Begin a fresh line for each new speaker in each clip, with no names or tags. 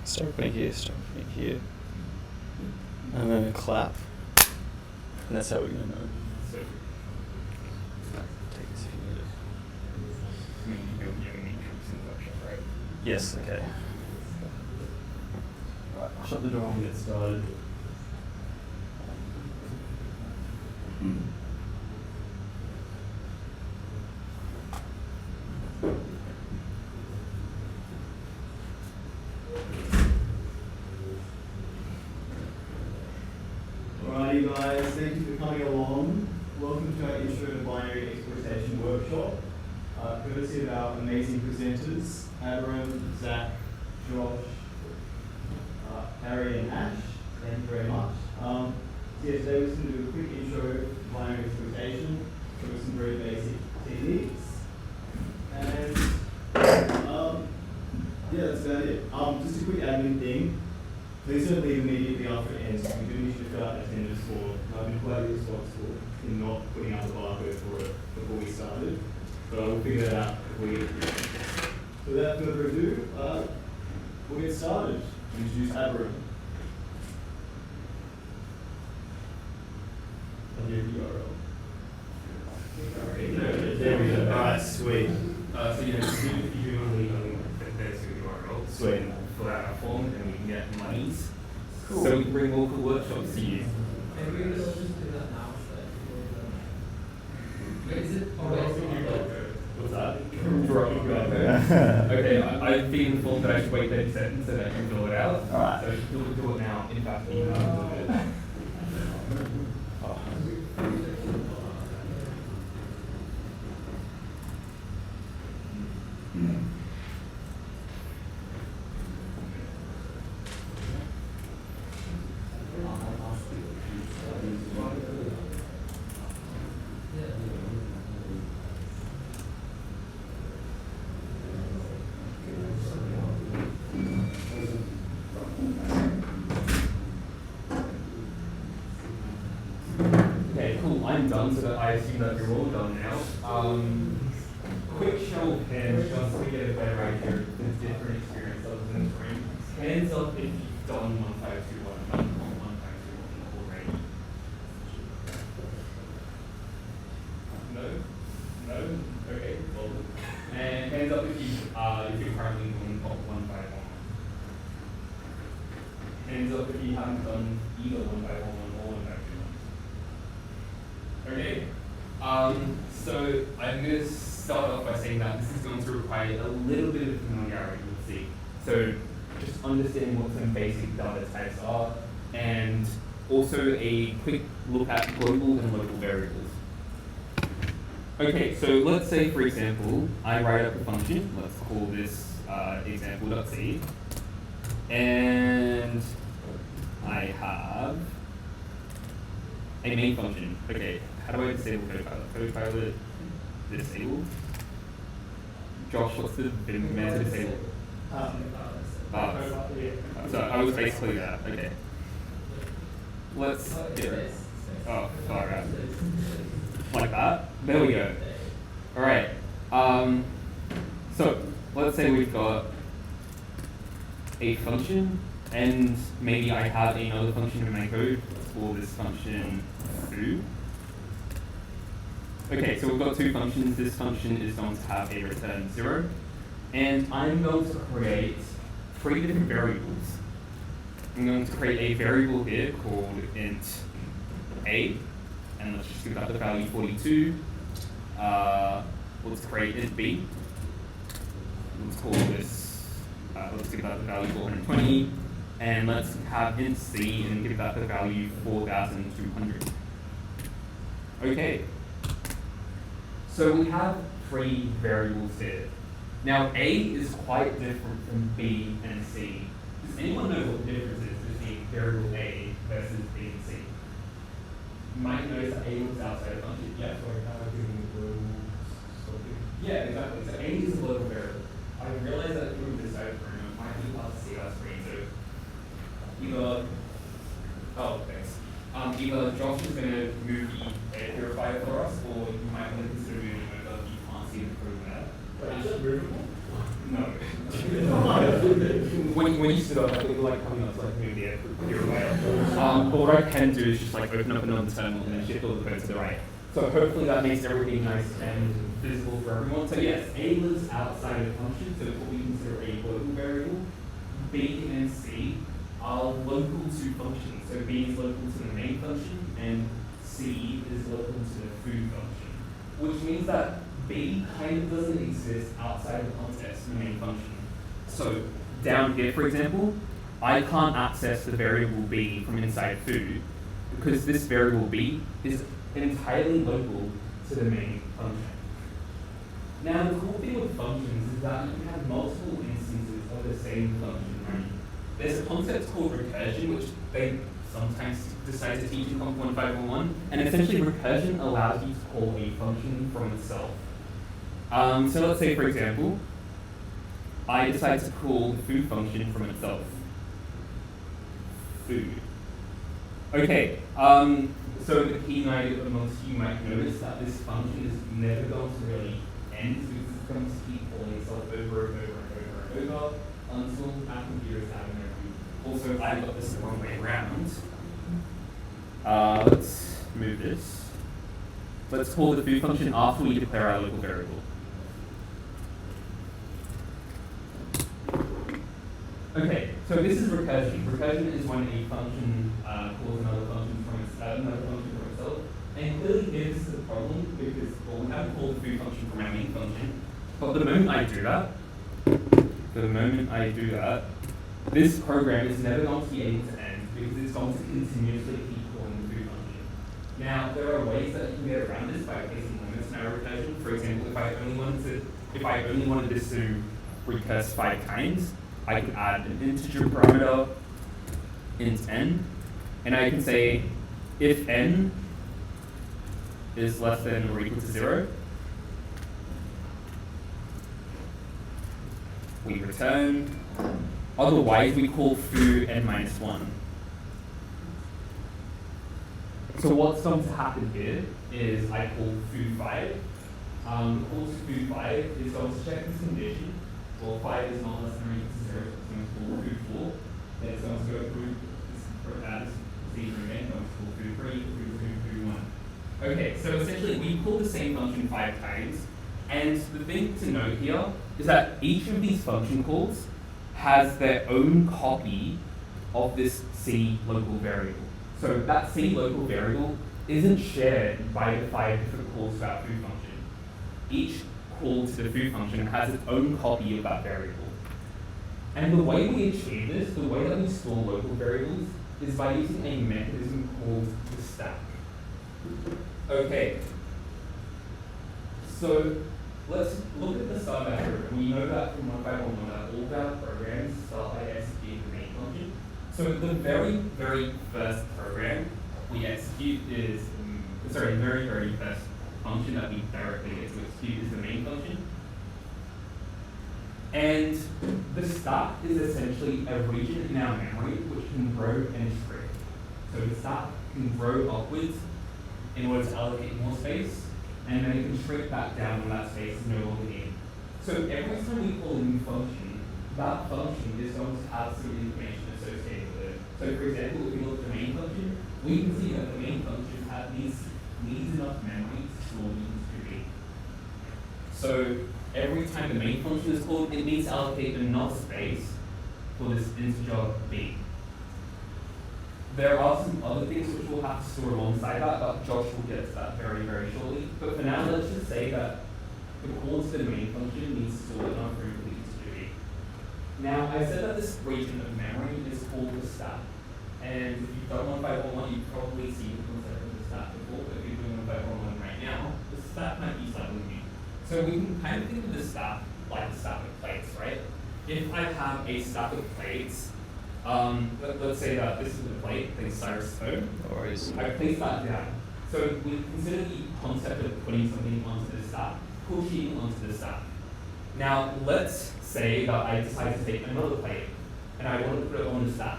Start putting here. And then clap. And that's how we're gonna know. So take this if you need it.
I mean, you don't need troops in the workshop, right?
Yes, okay. Right, shut the door and get started.
Alrighty guys, thank you for coming along. Welcome to our Intro to Binary Exploitation workshop. Courtesy of our amazing presenters, Abraham, Zach, Josh, Harry and Ash. Thank you very much. So yeah, today we're just going to do a quick intro to binary exploitation, cover some very basic techniques. And yeah, that's about it. Just a quick admin thing. Please don't leave immediately after it ends. We do need you to fill out attendance form. I've been quite responsible in not putting out the barcode for it before we started, but I will figure that out before we get through. So without further ado, we'll get started. Introduce Abraham. And your URL. There we go. Alright, sweet.
So you know, if you want to leave on there's your URL.
Sweet.
Fill out our form and we can get monies.
Cool.
So we can bring local workshops to you.
Maybe we'll just do that now. Is it?
What's that? Okay, I've been informed that I should wait 30 seconds so that I can fill it out.
Alright.
So if you do it now, in fact, email it. Okay, cool. I'm done, so that I assume that you're all done now. Quick show of hands, just to get a better idea of the different experience other than frame. Hands up if you've done 1521, done 1521 already. No? No? Okay, well. And hands up if you're currently doing 151. Hands up if you haven't done either 151 or 151. Okay, so I'm going to start off by saying that this is going to require a little bit of familiarity with C. So just understanding what some basic data types are, and also a quick look at global and local variables. Okay, so let's say, for example, I write up a function. Let's call this example.c, and I have a main function. Okay, how do I disable Copilot? Copilot disable. Josh, what's the command to disable? So I was basically that. Okay. Let's get it. Oh, alright. Like that. There we go. Alright. So let's say we've got a function, and maybe I have another function in my code. Let's call this function foo. Okay, so we've got two functions. This function is going to have a return 0, and I'm going to create 3 different variables. I'm going to create a variable here called int a, and let's just give that the value 42. Let's create int b. Let's call this, let's give that the value 420, and let's have int c and give that the value 4200. Okay. So we have 3 variables here. Now A is quite different from B and C. Does anyone know what the difference is between variable A versus B and C? You might notice that A looks outside a function. Yeah, yeah, exactly. So A is a global variable. I realize that if you move this over for a moment, it might be hard to see our screen. So either, oh, thanks. Either Josh is going to move the air purifier for us, or you might want to consider moving over if you can't see the code there.
But is it movable?
No. When when you stood up, like, it was like coming up to like move the air your way. But what I can do is just like open up another terminal and then shift all the code to the right. So hopefully that makes everything nice and visible for everyone. So yes, A lives outside of the function, so it's what we consider a local variable. B and C are local to functions. So B is local to the main function and C is local to the food function. Which means that B kind of doesn't exist outside of the context of the main function. So down here, for example, I can't access the variable B from inside food because this variable B is entirely local to the main function. Now, the cool thing with functions is that you can have multiple instances of the same function running. There's a concept called recursion, which they sometimes decide to teach in Comp 1511, and essentially recursion allows you to call a function from itself. So let's say, for example, I decide to call the food function from itself. Food. Okay, so the key note amongst you might notice that this function is never going to really end because it's going to keep calling itself over and over and over and over until our computers have an error. Also, I got this the wrong way around. Let's move this. Let's call the food function after we declare our local variable. Okay, so this is recursion. Recursion is when a function calls another function from itself. And clearly here this is a problem because, well, we haven't called the food function from our main function. But the moment I do that, this program is never going to be able to end because it's going to continuously keep calling the food function. Now, there are ways that you can get around this by placing limits in our recursion. For example, if I only wanted this to recurse 5 times, I could add an integer parameter, int n, and I can say if n is less than or equal to 0, we return. Otherwise, we call foo n minus 1. So what's going to happen here is I call foo5. Calls foo5 is going to check this condition. Well, 5 is not less than or equal to 0, so it's going to call foo4. Then it's going to go through this procedure again, going to call foo3, foo1. Okay, so essentially we call the same function 5 times, and the thing to note here is that each of these function calls has their own copy of this C local variable. So that C local variable isn't shared by the 5 different calls to our food function. Each call to the food function has its own copy of that variable. And the way we achieve this, the way that we store local variables, is by using a mechanism called the stack. Okay, so let's look at the start of our program. We know that from 1511 that all of our programs start by executing the main function. So the very, very first program we execute is, the very first function that we directly get to execute is the main function. And the stack is essentially a region in our memory which can grow and shrink. So the stack can grow upwards in order to allocate more space, and then it can shrink back down when that space is no longer needed. So every time we call a new function, that function is going to have some information associated with it. So for example, if we look at the main function, we can see that the main function needs enough memory to store the integer b. So every time the main function is called, it needs to allocate enough space for this integer b. There are some other things which we'll have to store alongside that, but Josh will get to that very, very shortly. But for now, let's just say that the call to the main function needs to store enough room for the integer b. Now, I said that this region of memory is called the stack. And if you've done 1511, you've probably seen the concept of the stack before, but if you're doing 1511 right now, the stack might be slightly new. So we can kind of think of the stack like the stack of plates, right? If I have a stack of plates, let's say that this is the plate, the styrofoam. I place that down. So we consider the concept of putting something onto the stack, pushing onto the stack. Now let's say that I decide to take another plate and I want to put it on the stack.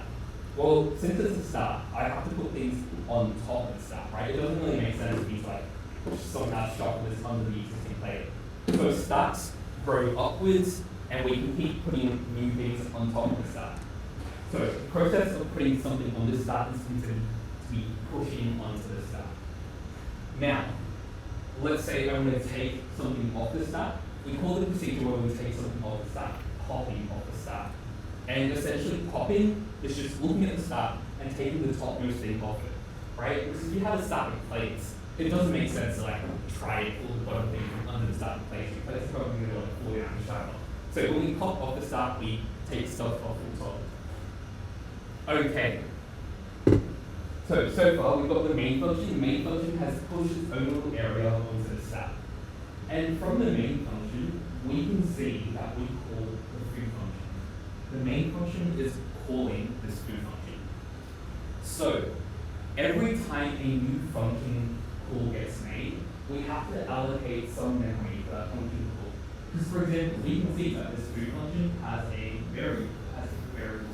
Well, since it's a stack, I have to put things on top of the stack, right? It doesn't really make sense for me to like somehow shove this under the existing plate. So stacks grow upwards, and we can keep putting new things on top of the stack. So the process of putting something on the stack is considered to be pushing onto the stack. Now, let's say I want to take something off the stack. We call the procedure where we take something off the stack, popping off the stack. And essentially popping is just looking at the stack and taking the topmost thing off it, right? Because if you have a stack of plates, it doesn't make sense to like try and pull the bottom thing from under the stack of plates, because it's probably going to like fall down the shadow. So when we pop off the stack, we take stuff off the top. Okay. So far we've got the main function. The main function has pushed its own little area onto the stack. And from the main function, we can see that we call the foo function. The main function is calling this foo function. So every time a new function call gets made, we have to allocate some memory for that function call. Because for example, we can see that this foo function has a variable,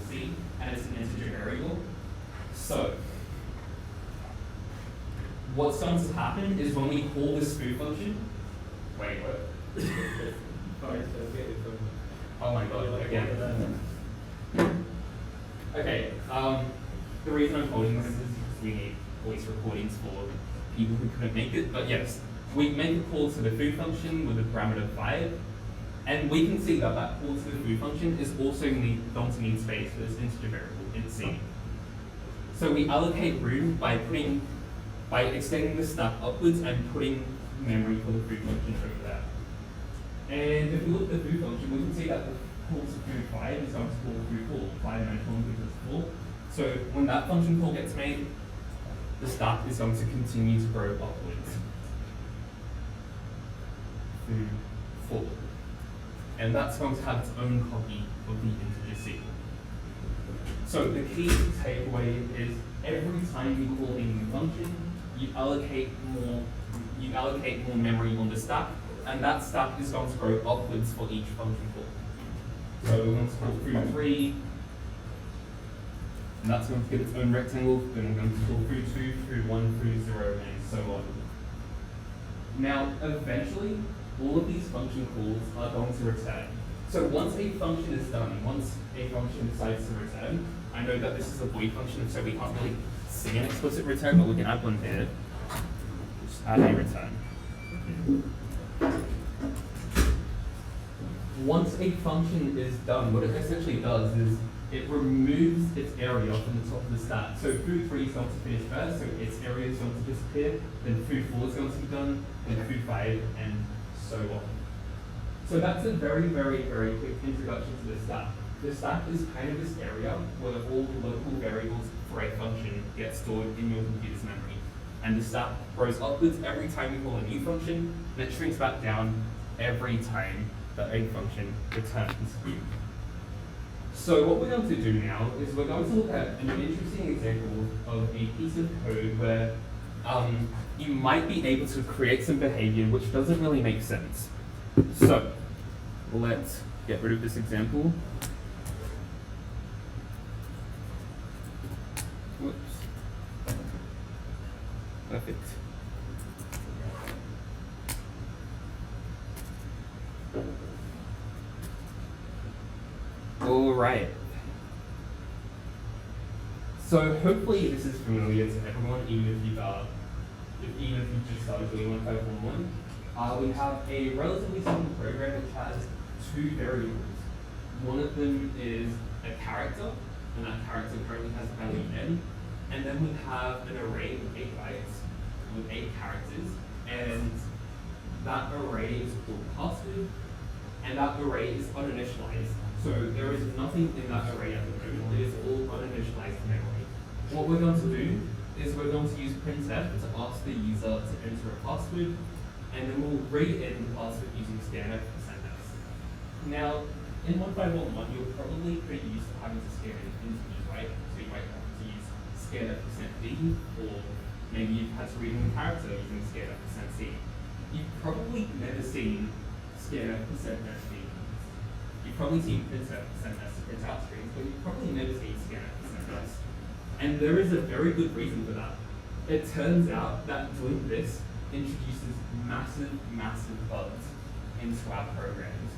c, and it's an integer variable. So what's going to happen is when we call this foo function, wait, what? Oh my god, again. Okay, the reason I'm holding this is because we need voice recordings for people who couldn't make it, but yes, we make a call to the foo function with a parameter 5, and we can see that that call to the foo function is also going to need space for this integer variable in C. So we allocate room by extending the stack upwards and putting memory for the foo function over there. And if we look at the foo function, we can see that the call to foo 5 is going to call foo 4, 5-dimensional because it's 4. So when that function call gets made, the stack is going to continue to grow upwards. Foo 4. And that's going to have its own copy of the integer c. So the key takeaway is every time you call a new function, you allocate more memory on the stack, and that stack is going to grow upwards for each function call. So we're going to call foo 3, and that's going to get its own rectangle, then we're going to call foo 2, foo 1, foo 0, and so on. Now, eventually, all of these function calls are going to return. So once a function is done, once a function decides to return, I know that this is a void function, so we can't really see an explicit return, but we can add one here. Just add a return. Once a function is done, what it essentially does is it removes its area from the top of the stack. So foo 3 is going to finish first, so its area is going to disappear, then foo 4 is going to be done, then foo 5, and so on. So that's a very, very, very quick introduction to the stack. The stack is kind of this area where all the local variables for a function get stored in your computer's memory. And the stack grows upwards every time we call a new function, and it shrinks back down every time that a function returns. So what we're going to do now is we're going to look at an interesting example of a piece of code where you might be able to create some behavior which doesn't really make sense. So let's get rid of this example. Whoops. Perfect. All right. So hopefully this is familiar to everyone, even if you've just started doing 1.5.1. We have a relatively simple program which has two variables. One of them is a character, and that character currently has a value n. And then we have an array with 8 bytes with 8 characters, and that array is called passive, and that array is uninitialized. So there is nothing in that array at the moment. It is all uninitialized memory. What we're going to do is we're going to use printf to ask the user to enter a password, and then we'll read in the password using scanf and sendf. Now, in 1.5.1, you're probably pretty used to having to scan interviews, right? So you might have to use scanf%d, or maybe you've had to read in a character using scanf%c. You've probably never seen scanf%d. You've probably seen printf%s to print out strings, but you've probably never seen scanf%s. And there is a very good reason for that. It turns out that doing this introduces massive, massive bugs into our programs.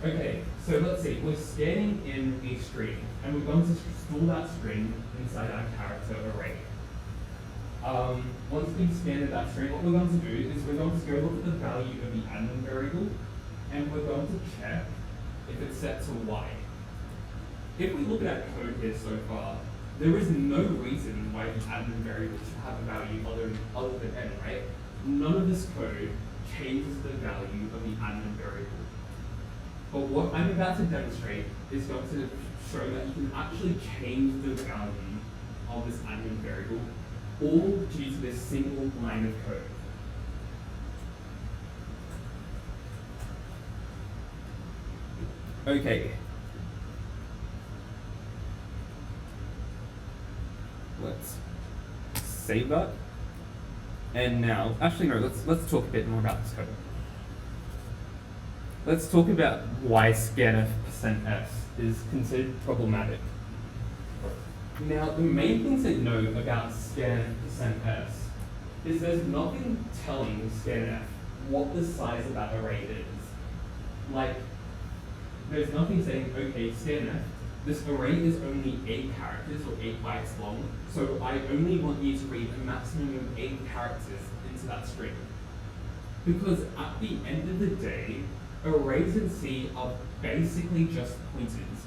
Okay, so let's see, we're scanning in a string, and we're going to store that string inside our character array. Once we've scanned that string, what we're going to do is we're going to go look at the value of the admin variable, and we're going to check if it's set to y. If we look at our code here so far, there is no reason why the admin variable should have a value other than n, right? None of this code changes the value of the admin variable. But what I'm about to demonstrate is going to show that you can actually change the value of this admin variable, all due to this single line of code. Okay. Let's save that. And now, actually no, let's talk a bit more about this code. Let's talk about why scanf%s is considered problematic. Now, the main things to know about scanf%s is there's nothing telling scanf what the size of that array is. Like, there's nothing saying, okay, scanf, this array is only 8 characters or 8 bytes long, so I only want you to read a maximum of 8 characters into that string. Because at the end of the day, arrays in C are basically just pointers.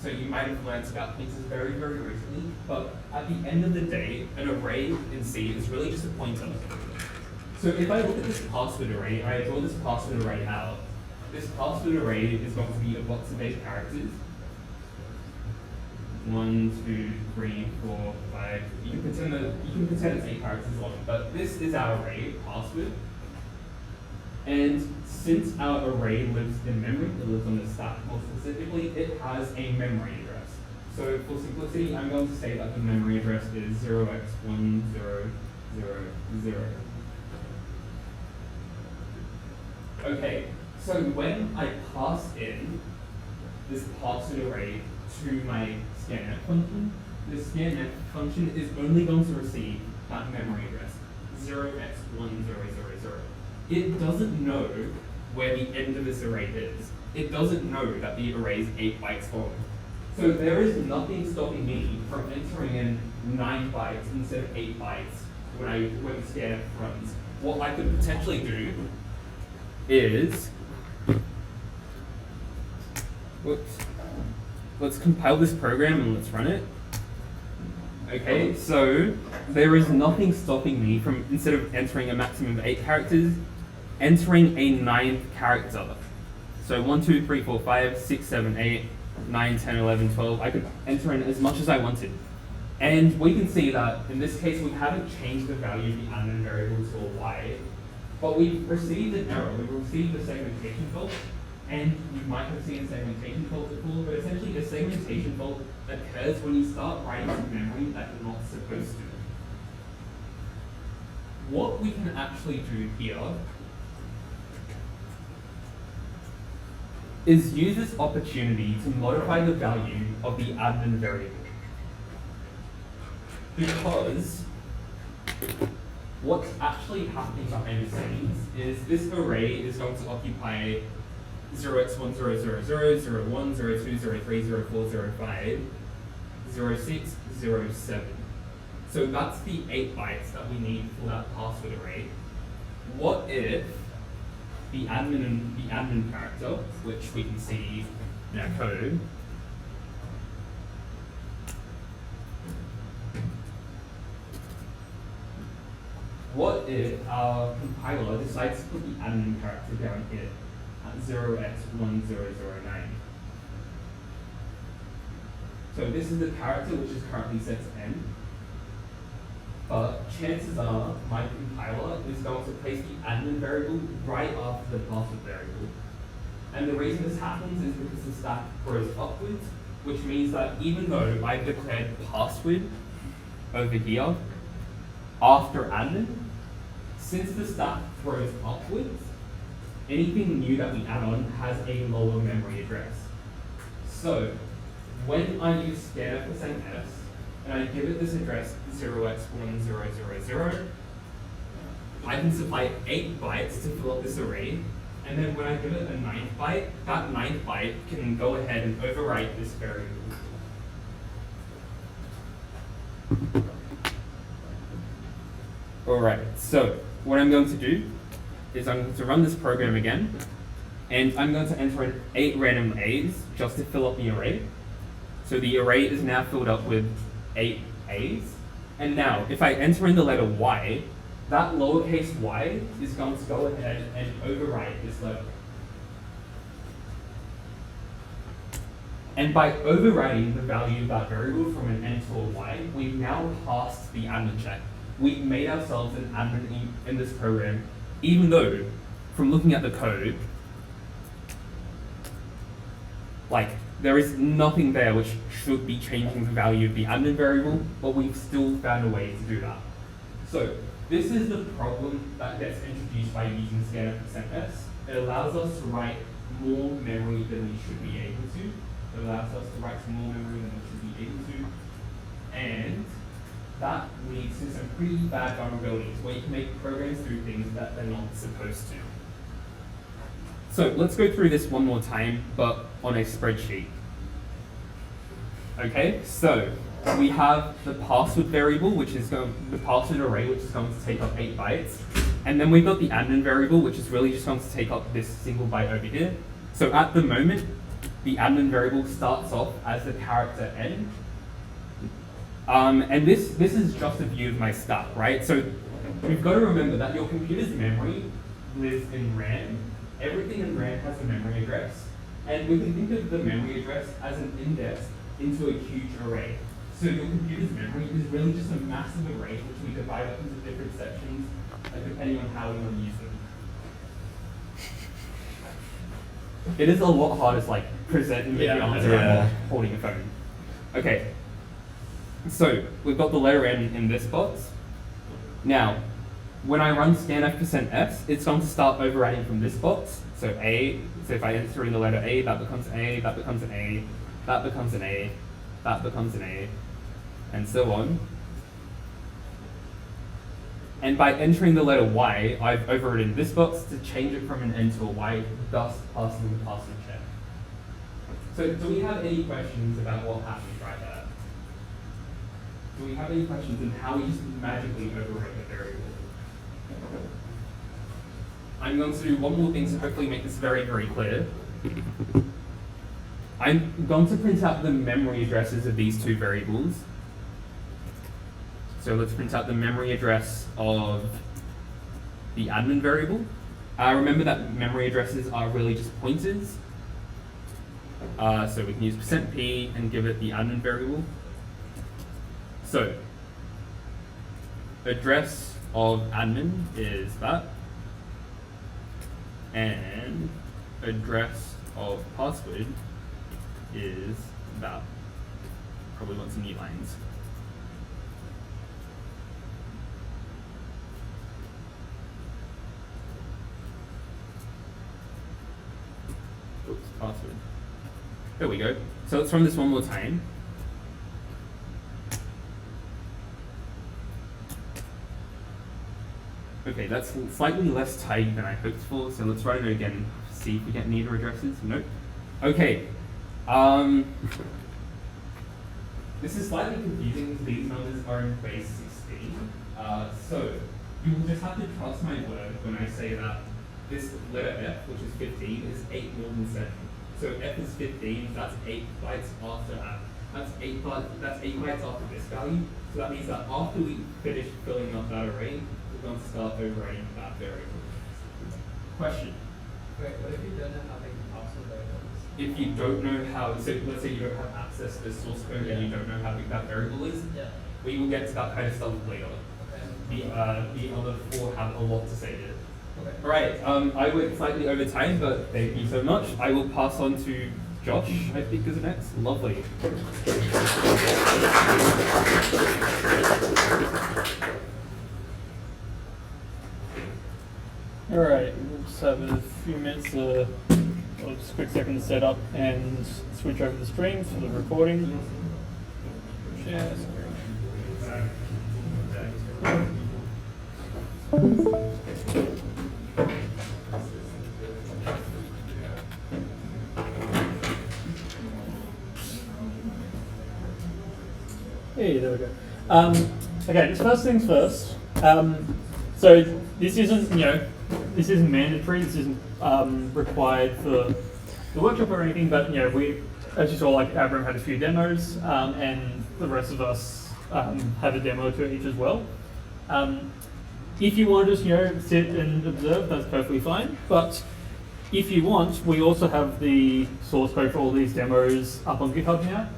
So you might have learned about pointers very, very recently, but at the end of the day, an array in C is really just a pointer. So if I look at this password array, I draw this password array out. This password array is going to be a box of 8 characters. 1, 2, 3, 4, 5. You can pretend it's 8 characters long, but this is our array password. And since our array lives in memory, it lives on the stack more specifically, it has a memory address. So for simplicity, I'm going to say that the memory address is 0x1000. Okay, so when I pass in this password array to my scanf function, the scanf function is only going to receive that memory address, 0x1000. It doesn't know where the end of this array is. It doesn't know that the array is 8 bytes long. So there is nothing stopping me from entering in 9 bytes instead of 8 bytes when the scanf runs. What I could potentially do is, let's compile this program and let's run it. Okay, so there is nothing stopping me from, instead of entering a maximum of 8 characters, entering a 9th character. So 1, 2, 3, 4, 5, 6, 7, 8, 9, 10, 11, 12. I could enter in as much as I wanted. And we can see that in this case we haven't changed the value of the admin variable to a y, but we've received an error. We've received a segmentation fault, and you might have seen a segmentation fault before, but essentially a segmentation fault occurs when you start writing to memory that you're not supposed to. What we can actually do here is use this opportunity to modify the value of the admin variable. Because what's actually happening behind the scenes is this array is going to occupy 0x1000, 01, 02, 03, 04, 05, 06, 07. So that's the 8 bytes that we need for that password array. What if the admin character, which we can see in our code, what if our compiler decides to put the admin character down here at 0x1009? So this is the character which is currently set to n, but chances are my compiler is going to place the admin variable right after the password variable. And the reason this happens is because the stack grows upwards, which means that even though I've declared password over here after admin, since the stack grows upwards, anything new that we add on has a lower memory address. So when I use scanf%s and I give it this address 0x1000, I can supply 8 bytes to fill up this array, And then when I give it a 9th byte, that 9th byte can go ahead and overwrite this variable. Alright, so what I'm going to do is I'm going to run this program again, and I'm going to enter in 8 random A's just to fill up the array. So the array is now filled up with 8 A's. And now, if I enter in the letter Y, that lowercase y is going to go ahead and overwrite this letter. And by overwriting the value of that variable from an n to a y, we've now passed the admin check. We've made ourselves an admin in this program, even though, from looking at the code, like, there is nothing there which should be changing the value of the admin variable, but we've still found a way to do that. So, this is the problem that gets introduced by using scanf%s. It allows us to write more memory than we should be able to. It allows us to write some more memory than we should be able to. And that leads to some pretty bad vulnerabilities where you can make programs do things that they're not supposed to. So let's go through this one more time, but on a spreadsheet. Okay, so we have the password variable, which is the password array, which is going to take up 8 bytes. And then we've got the admin variable, which is really just going to take up this single byte over here. So at the moment, the admin variable starts off as the character n. And this is just a view of my stack, right? So we've got to remember that your computer's memory lives in RAM. Everything in RAM has a memory address. And we can think of the memory address as an index into a huge array. So your computer's memory is really just a massive array which we divide up into different sections depending on how we want to use them. It is a lot harder to present and make the answer while holding a phone. Okay, so we've got the letter n in this box. Now, when I run scanf%s, it's going to start overwriting from this box. So A, so if I enter in the letter A, that becomes an A, that becomes an A, that becomes an A, that becomes an A, and so on. And by entering the letter Y, I've overridden this box to change it from an N to a Y, thus passing the password check. So do we have any questions about what happens right there? Do we have any questions on how we just magically overwrite the variable? I'm going to do one more thing to hopefully make this very, very clear. I'm going to print out the memory addresses of these two variables. So let's print out the memory address of the admin variable. Remember that memory addresses are really just pointers. So we can use %p and give it the admin variable. So address of admin is that. And address of password is that. Probably want some new lines. Oops, password. There we go. So let's run this one more time. Okay, that's slightly less tight than I hoped for, so let's run it again, see if we get any error addresses. Nope. Okay. This is slightly confusing because these numbers are in base 16. So you will just have to trust my word when I say that this letter F, which is 15, is 8 more than 7. So F is 15, that's 8 bytes after that. That's 8 bytes after this value. So that means that after we finish filling up that array, we're going to start overwriting that variable. Question?
Wait, what if you don't know how they can password variables?
If you don't know how, so let's say you don't have access to the source code and you don't know how big that variable is, we will get to that kind of stuff later. Okay. The other four have a lot to say here. Okay. All right, I went slightly over time, but thank you so much. I will pass on to Josh, I think is next. Lovely.
All right, we'll just have a few minutes, or just a quick second to set up and switch over the stream for the recording. Share screen. Hey, there we go. Okay, just first things first. So this isn't, this isn't mandatory. This isn't required for the workshop or anything. But we, as you saw, like Abram had a few demos, and the rest of us have a demo to each as well. If you want to just sit and observe, that's perfectly fine. But if you want, we also have the source code for all these demos up on GitHub now.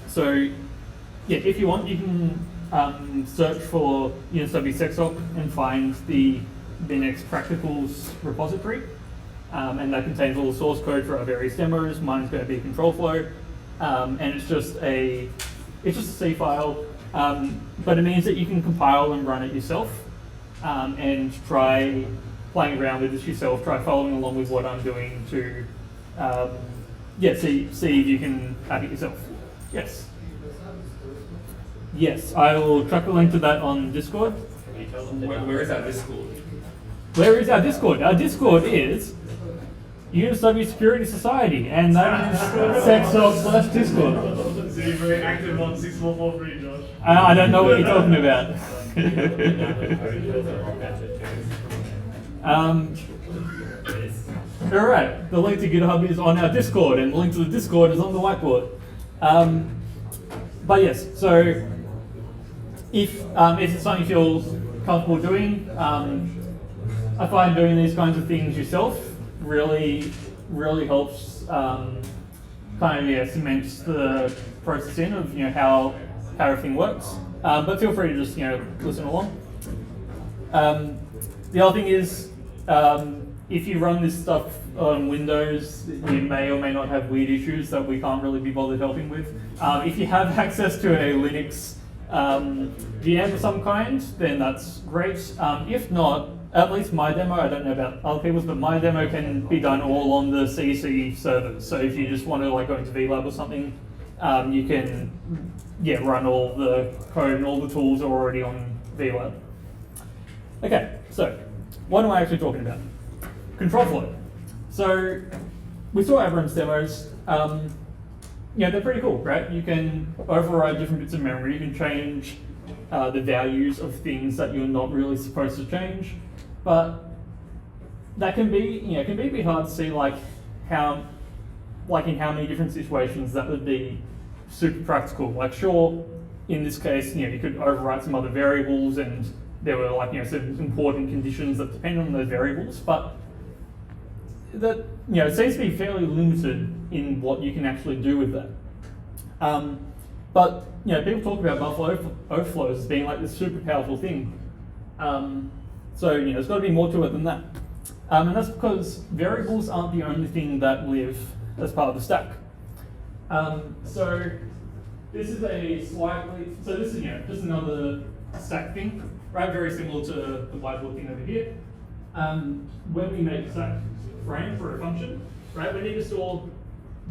So yeah, if you want, you can search for UNSW SecSoc and find the Linux Practicals repository, and that contains all the source code for our various demos. Mine's going to be control flow, and it's just a C file, but it means that you can compile and run it yourself, and try playing around with this yourself. Try following along with what I'm doing to, see if you can hack it yourself. Yes. Yes, I will chuck a link to that on Discord.
Where is our Discord?
Where is our Discord? Our Discord is UNSW Security Society, and that is SecSoc/Discord.
So you're very active on 6443, Josh.
I don't know what you're talking about. Alright, the link to GitHub is on our Discord, and the link to the Discord is on the whiteboard. But yes, so if it's something you feel comfortable doing, I find doing these kinds of things yourself really helps cement the process in of how everything works. But feel free to just listen along. The other thing is, if you run this stuff on Windows, you may or may not have weird issues that we can't really be bothered helping with. If you have access to a Linux VM of some kind, then that's great. If not, at least my demo, I don't know about other people's, but my demo can be done all on the CC servers. So if you just want to go into VLab or something, you can run all the code and all the tools are already on VLab. Okay, so what am I actually talking about? Control flow. So we saw Abram's demos. They're pretty cool, right? You can override different bits of memory. You can change the values of things that you're not really supposed to change. But that can be, it can be a bit hard to see in how many different situations that would be super practical. Like, sure, in this case, you could overwrite some other variables, and there were some important conditions that depend on those variables, but that it seems to be fairly limited in what you can actually do with that. But people talk about buffer overflows as being this super powerful thing. So there's got to be more to it than that. And that's because variables aren't the only thing that live as part of the stack. So this is this is just another stack thing, right? Very similar to the whiteboard thing over here. When we make a stack frame for a function, right, we need to store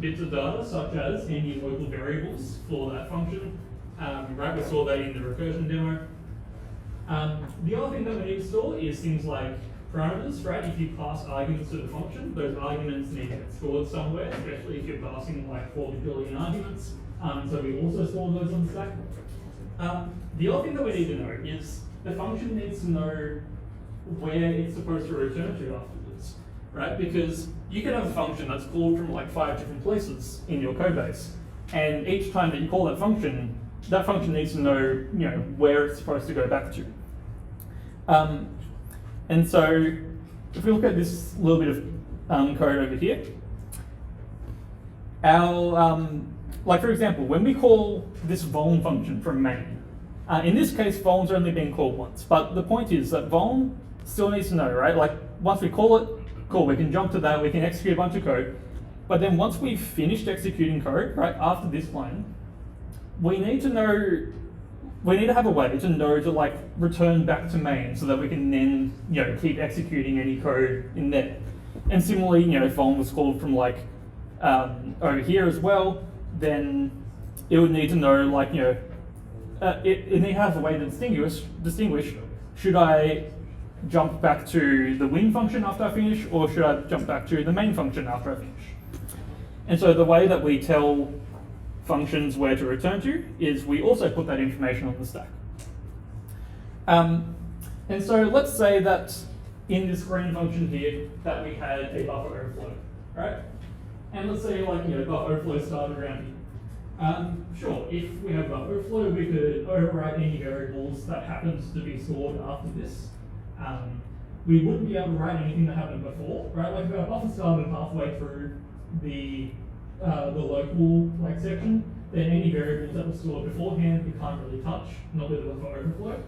bits of data such as any local variables for that function. Right, we saw that in the recursion demo. The other thing that we need to store is things like parameters, right? If you pass arguments to the function, those arguments need to get stored somewhere, especially if you're passing 40 billion arguments. So we also store those on the stack. The other thing that we need to know is the function needs to know where it's supposed to return to afterwards, right? Because you can have a function that's called from 5 different places in your code base, and each time that you call that function needs to know, where it's supposed to go back to. And so, if we look at this little bit of code over here, our for example, when we call this vuln function from main, in this case, vuln's only been called once, but the point is that vuln still needs to know, right? Once we call it, cool, we can jump to that, we can execute a bunch of code, but then once we've finished executing code, right, after this line, we need to have a way to know to return back to main so that we can then keep executing any code in there. And similarly, if vuln was called from over here as well, then it would need to know it need to have a way to distinguish should I jump back to the win function after I finish, or should I jump back to the main function after I finish? And so the way that we tell functions where to return to is we also put that information on the stack. And so let's say that in this green function here that we had a buffer overflow, right? And let's say like, buffer overflow started around here. Sure, if we have buffer overflow, we could overwrite any variables that happens to be stored after this. We wouldn't be able to write anything that happened before, right? Like if our buffer started halfway through the local section, then any variables that were stored beforehand we can't really touch, not with the buffer overflow,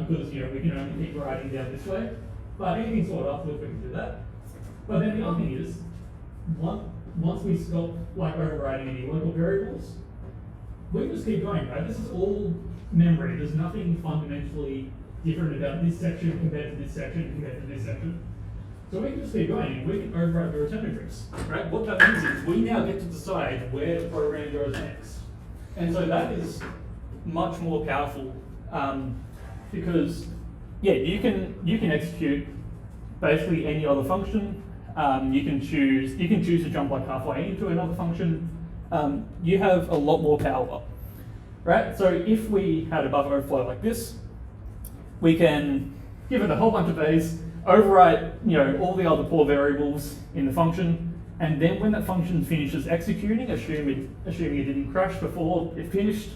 because we can only keep writing down this way. But anything stored afterwards, we can do that. But then the other thing is, once we stop overwriting any local variables, we can just keep going, right? This is all memory. There's nothing fundamentally different about this section compared to this section compared to this section. So we can just keep going and we can overwrite the return address, right? What that means is we now get to decide where the program goes next. And so that is much more powerful because, you can execute basically any other function. You can choose to jump halfway into another function. You have a lot more power, right? So if we had a buffer overflow like this, we can give it a whole bunch of A's, overwrite all the other poor variables in the function, and then when that function finishes executing, assuming it didn't crash before it finished,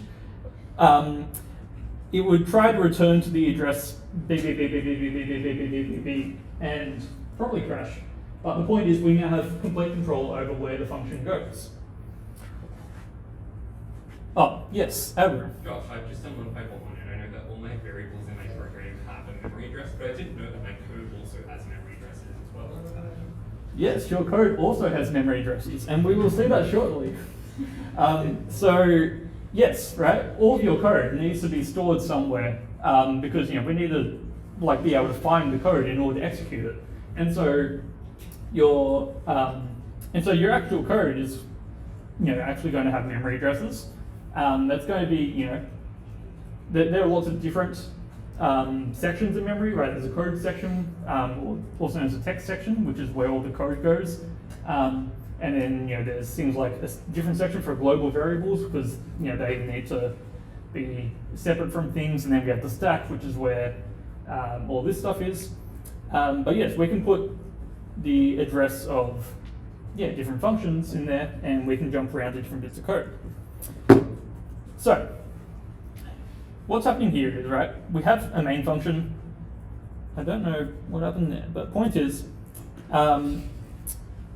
it would try to return to the address beep, beep, beep, beep, beep, beep, beep, beep, beep, beep, beep, beep, and probably crash. But the point is we now have complete control over where the function goes. Oh, yes, Abram.
Josh, I've just done 151 and I know that all my variables in my program have a memory address, but I didn't know that my code also has memory addresses as well.
Yes, your code also has memory addresses, and we will see that shortly. So, yes, right, all of your code needs to be stored somewhere because we need to be able to find the code in order to execute it. And so your actual code is actually going to have memory addresses. That's going to be there are lots of different sections of memory, right? There's a code section, also known as a text section, which is where all the code goes. And then there's things like a different section for global variables because they need to be separate from things. And then we have the stack, which is where all this stuff is. But yes, we can put the address of different functions in there, and we can jump around to different bits of code. So, what's happening here is, right, we have a main function. I don't know what happened there, but point is,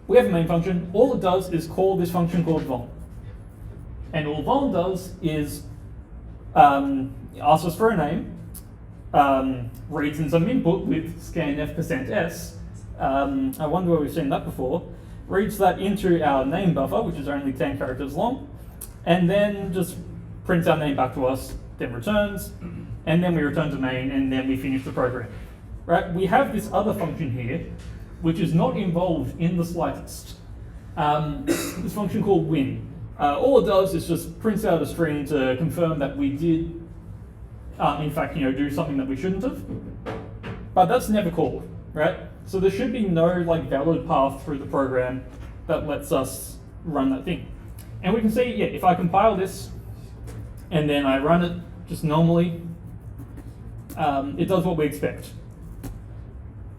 we have a main function. All it does is call this function called von. And all von does is asks us for a name, reads in some input with scanf%s. I wonder where we've seen that before. Reads that into our name buffer, which is only 10 characters long, and then just prints our name back to us, then returns, and then we return to main, and then we finish the program. Right? We have this other function here, which is not involved in the slightest. This function called win. All it does is just prints out a string to confirm that we did, in fact, do something that we shouldn't have. But that's never called, right? So there should be no valid path through the program that lets us run that thing. And we can see, if I compile this and then I run it just normally, it does what we expect.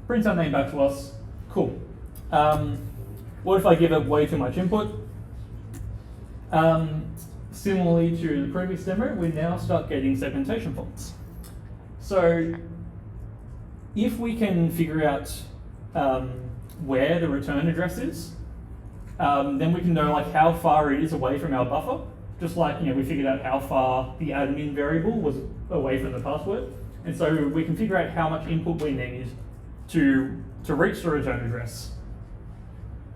Prints our name back to us. Cool. What if I give it way too much input? Similarly to the previous demo, we now start getting segmentation faults. So if we can figure out where the return address is, then we can know how far it is away from our buffer. Just we figured out how far the admin variable was away from the password. And so we can figure out how much input we need to reach the return address.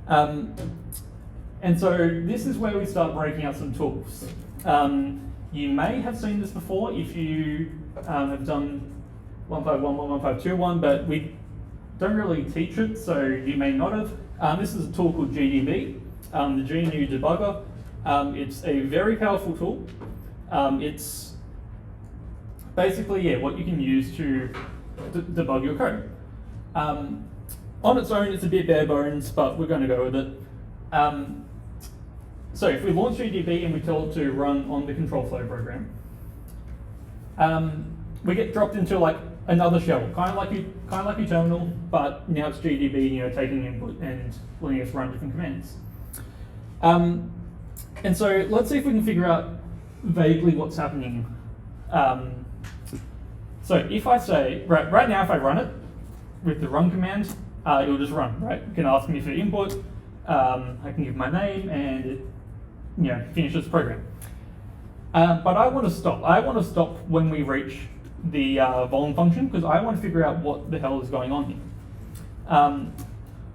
And so this is where we start breaking out some tools. You may have seen this before if you have done 151, 152.1, but we don't really teach it, so you may not have. This is a tool called GDB, the GNU debugger. It's a very powerful tool. It's basically what you can use to debug your code. On its own, it's a bit bare bones, but we're going to go with it. so if we launch GDB and we tell it to run on the control flow program, we get dropped into like another shell, kind of like your terminal, but now it's GDB, taking input and letting us run different commands. And so let's see if we can figure out vaguely what's happening. So if I say, right now if I run it with the run command, it will just run, right? It can ask me for input, I can give my name, and it finishes the program. But I want to stop. I want to stop when we reach the vol function, because I want to figure out what the hell is going on here.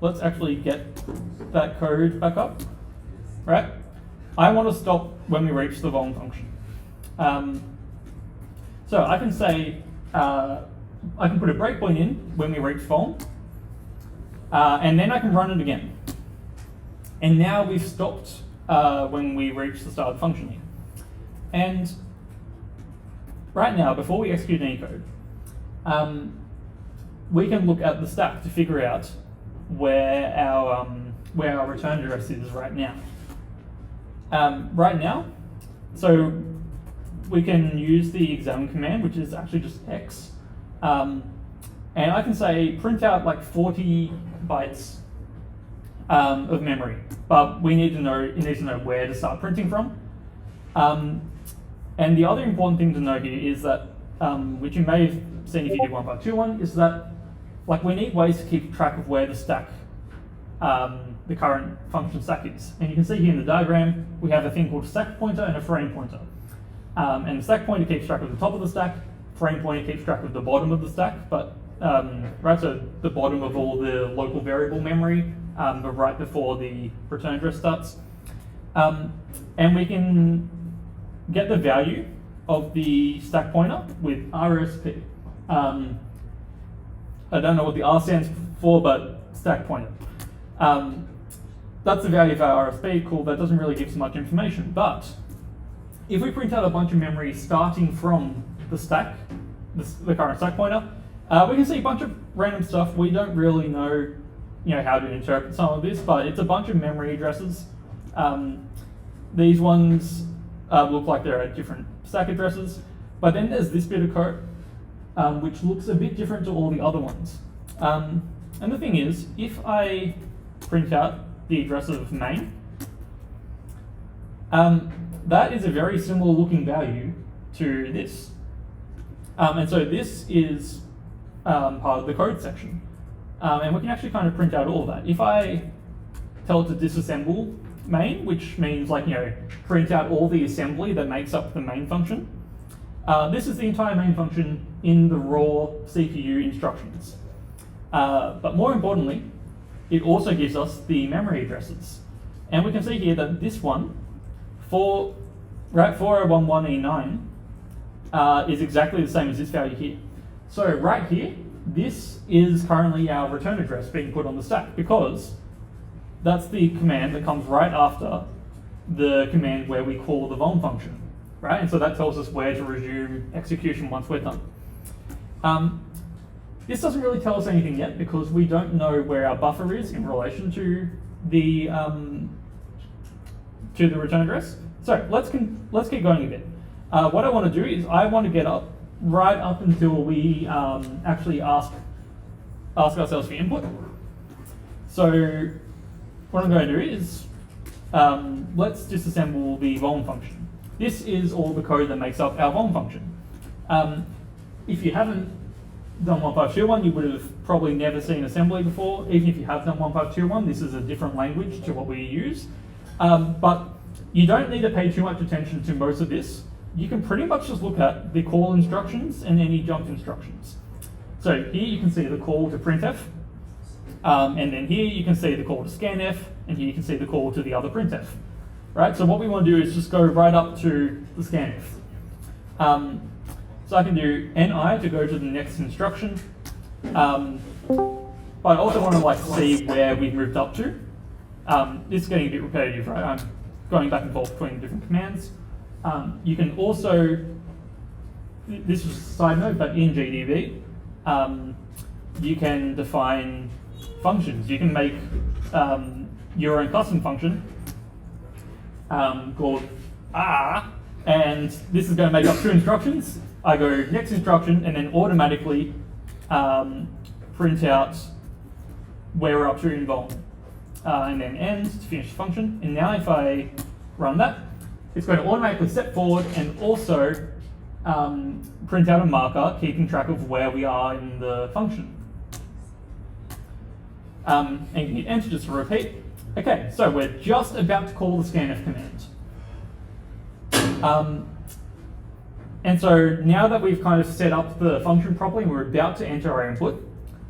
Let's actually get that code back up, right? I want to stop when we reach the vol function. So I can say, I can put a breakpoint in when we reach vol, and then I can run it again. And now we've stopped when we reach the start function here. And right now, before we execute any code, we can look at the stack to figure out where our return address is right now. So we can use the examine command, which is actually just X, and I can say print out like 40 bytes of memory, but it needs to know where to start printing from. And the other important thing to know here is that, which you may have seen if you did 1.2.1, is that we need ways to keep track of where the stack, the current function stack is. And you can see here in the diagram, we have a thing called stack pointer and a frame pointer. And the stack pointer keeps track of the top of the stack, frame pointer keeps track of the bottom of the stack, but so the bottom of all the local variable memory, but right before the return address starts. And we can get the value of the stack pointer with RSP. I don't know what the R stands for, but stack pointer. That's the value of our RSP. Cool, that doesn't really give so much information, but if we print out a bunch of memory starting from the stack, the current stack pointer, we can see a bunch of random stuff. We don't really know, how to interpret some of this, but it's a bunch of memory addresses. These ones look like they're at different stack addresses, but then there's this bit of code, which looks a bit different to all the other ones. And the thing is, if I print out the address of main, that is a very similar looking value to this. And so this is part of the code section. And we can actually kind of print out all of that. If I tell it to disassemble main, which means print out all the assembly that makes up the main function, this is the entire main function in the raw CPU instructions. But more importantly, it also gives us the memory addresses. And we can see here that this one, 4011E9, is exactly the same as this value here. So right here, this is currently our return address being put on the stack, because that's the command that comes right after the command where we call the vol function, right? And so that tells us where to resume execution once we're done. This doesn't really tell us anything yet, because we don't know where our buffer is in relation to the return address. So let's keep going a bit. What I want to do is I want to get up right up until we actually ask ourselves for input. So what I'm going to do is let's disassemble the vol function. This is all the code that makes up our vol function. If you haven't done 1.5.2.1, you would have probably never seen assembly before. Even if you have done 1.5.2.1, this is a different language to what we use. But you don't need to pay too much attention to most of this. You can pretty much just look at the call instructions and any jump instructions. So here you can see the call to printf, and then here you can see the call to scanf, and here you can see the call to the other printf. Right? So what we want to do is just go right up to the scanf. So I can do ni to go to the next instruction, but I also want to see where we've moved up to. This is getting a bit repetitive, right? I'm going back and forth between different commands. You can also, this is a side note, but in GDB, you can define functions. You can make your own custom function called and this is going to make up 2 instructions. I go next instruction and then automatically print out where we're up to in vol, and then end to finish the function. And now if I run that, it's going to automatically step forward and also print out a marker keeping track of where we are in the function. And you can hit enter just to repeat. Okay, so we're just about to call the scanf command. And so now that we've kind of set up the function properly and we're about to enter our input,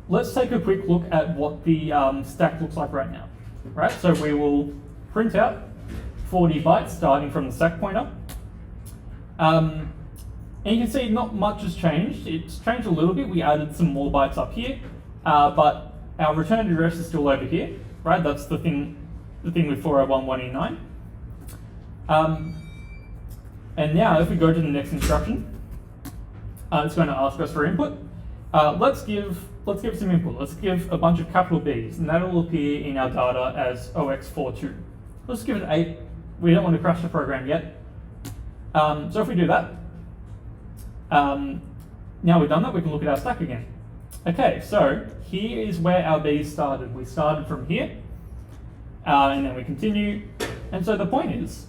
let's take a quick look at what the stack looks like right now. Right, so we will print out 40 bytes starting from the stack pointer. And you can see not much has changed. It's changed a little bit. We added some more bytes up here, but our return address is still over here, right? That's the thing with 401.1E9. And now if we go to the next instruction, it's going to ask us for input. Let's give some input. Let's give a bunch of capital B's, and that will appear in our data as OX42. Let's give it 8. We don't want to crash the program yet. So if we do that, now we've done that, we can look at our stack again. Okay, so here is where our B's started. We started from here, and then we continue. And so the point is,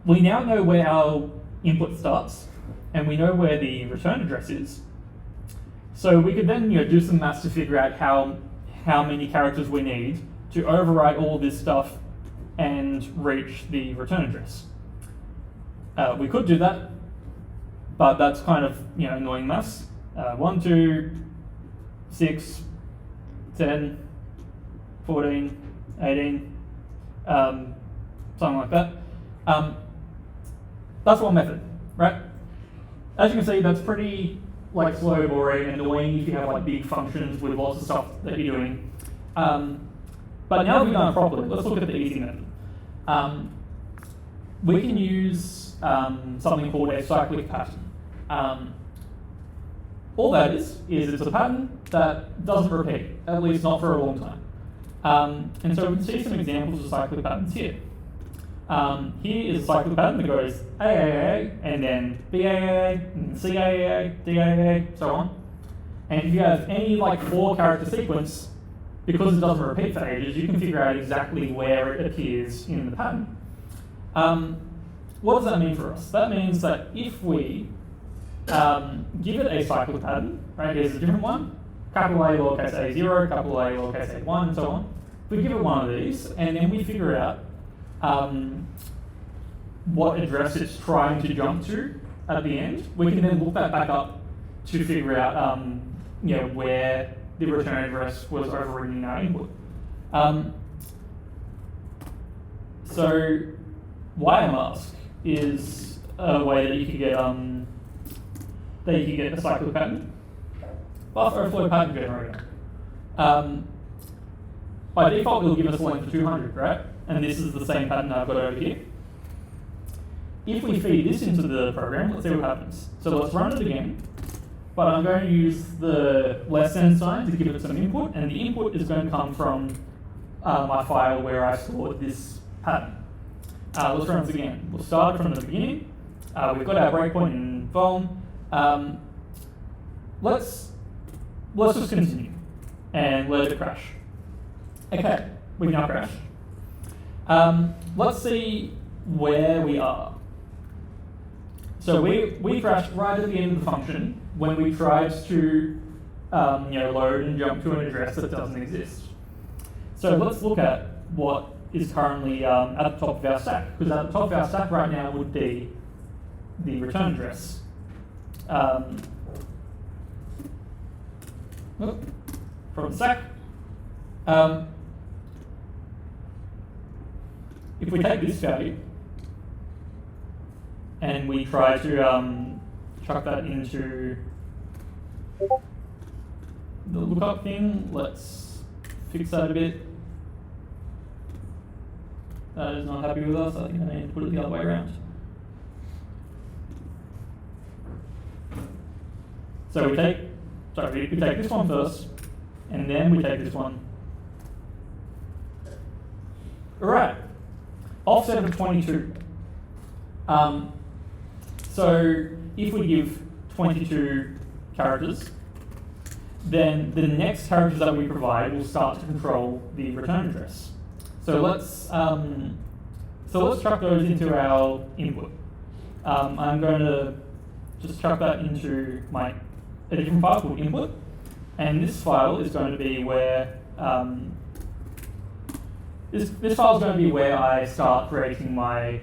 we now know where our input starts, and we know where the return address is. So we could then do some maths to figure out how many characters we need to overwrite all this stuff and reach the return address. We could do that, but that's kind of annoying maths. 1, 2, 6, 10, 14, 18, something like that. That's one method, right? As you can see, that's pretty slow, boring, and annoying if you have big functions with lots of stuff that you're doing. But now that we've done it properly, let's look at the easy method. We can use something called a cyclic pattern. All that is it's a pattern that doesn't repeat, at least not for a long time. And so we can see some examples of cyclic patterns here. Here is a cyclic pattern that goes AAA, and then BAA, and CAA, DAA, so on. And if you have any 4-character sequence, because it doesn't repeat for ages, you can figure out exactly where it appears in the pattern. What does that mean for us? That means that if we give it a cyclic pattern, right, here's a different one, capital A, lowercase a0, capital A, lowercase a1, and so on. If we give it one of these, and then we figure out what address it's trying to jump to at the end, we can then look that back up to figure out where the return address was overridden in our input. So YMask is a way that you could get a cyclic pattern, but for a flow pattern generator. By default, it'll give us a length of 200, right? And this is the same pattern I've got over here. If we feed this into the program, let's see what happens. So let's run it again, but I'm going to use the less than sign to give it some input, and the input is going to come from my file where I stored this pattern. Let's run this again. We'll start from the beginning. We've got our breakpoint in Vuln. Let's just continue and let it crash. Okay, we've now crashed. Let's see where we are. So we crashed right at the end of the function when we tried to load and jump to an address that doesn't exist. So let's look at what is currently at the top of our stack, because at the top of our stack right now would be the return address. From the stack. If we take this value and we try to chuck that into the lookup thing, let's fix that a bit. That is not happy with us. I think I need to put it the other way around. So we take this one first, and then we take this one. All right. offset of 22. So if we give 22 characters, then the next characters that we provide will start to control the return address. So let's chuck those into our input. I'm going to just chuck that into a different file called input, and this file is going to be where this file is going to be where I start creating my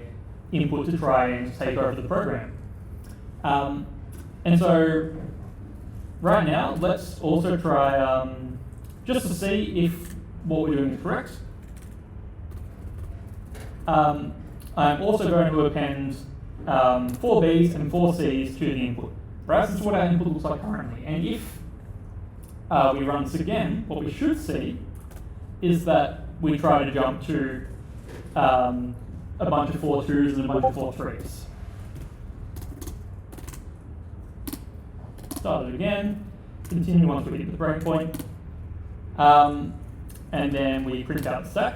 input to try and take over the program. And so right now, let's also try just to see if what we're doing is correct. I'm also going to append 4 Bs and 4 Cs to the input. Right, this is what our input looks like currently. And if we run this again, what we should see is that we try to jump to a bunch of 4 2s and a bunch of 4 3s. Start it again, continue once we hit the breakpoint, and then we print out the stack.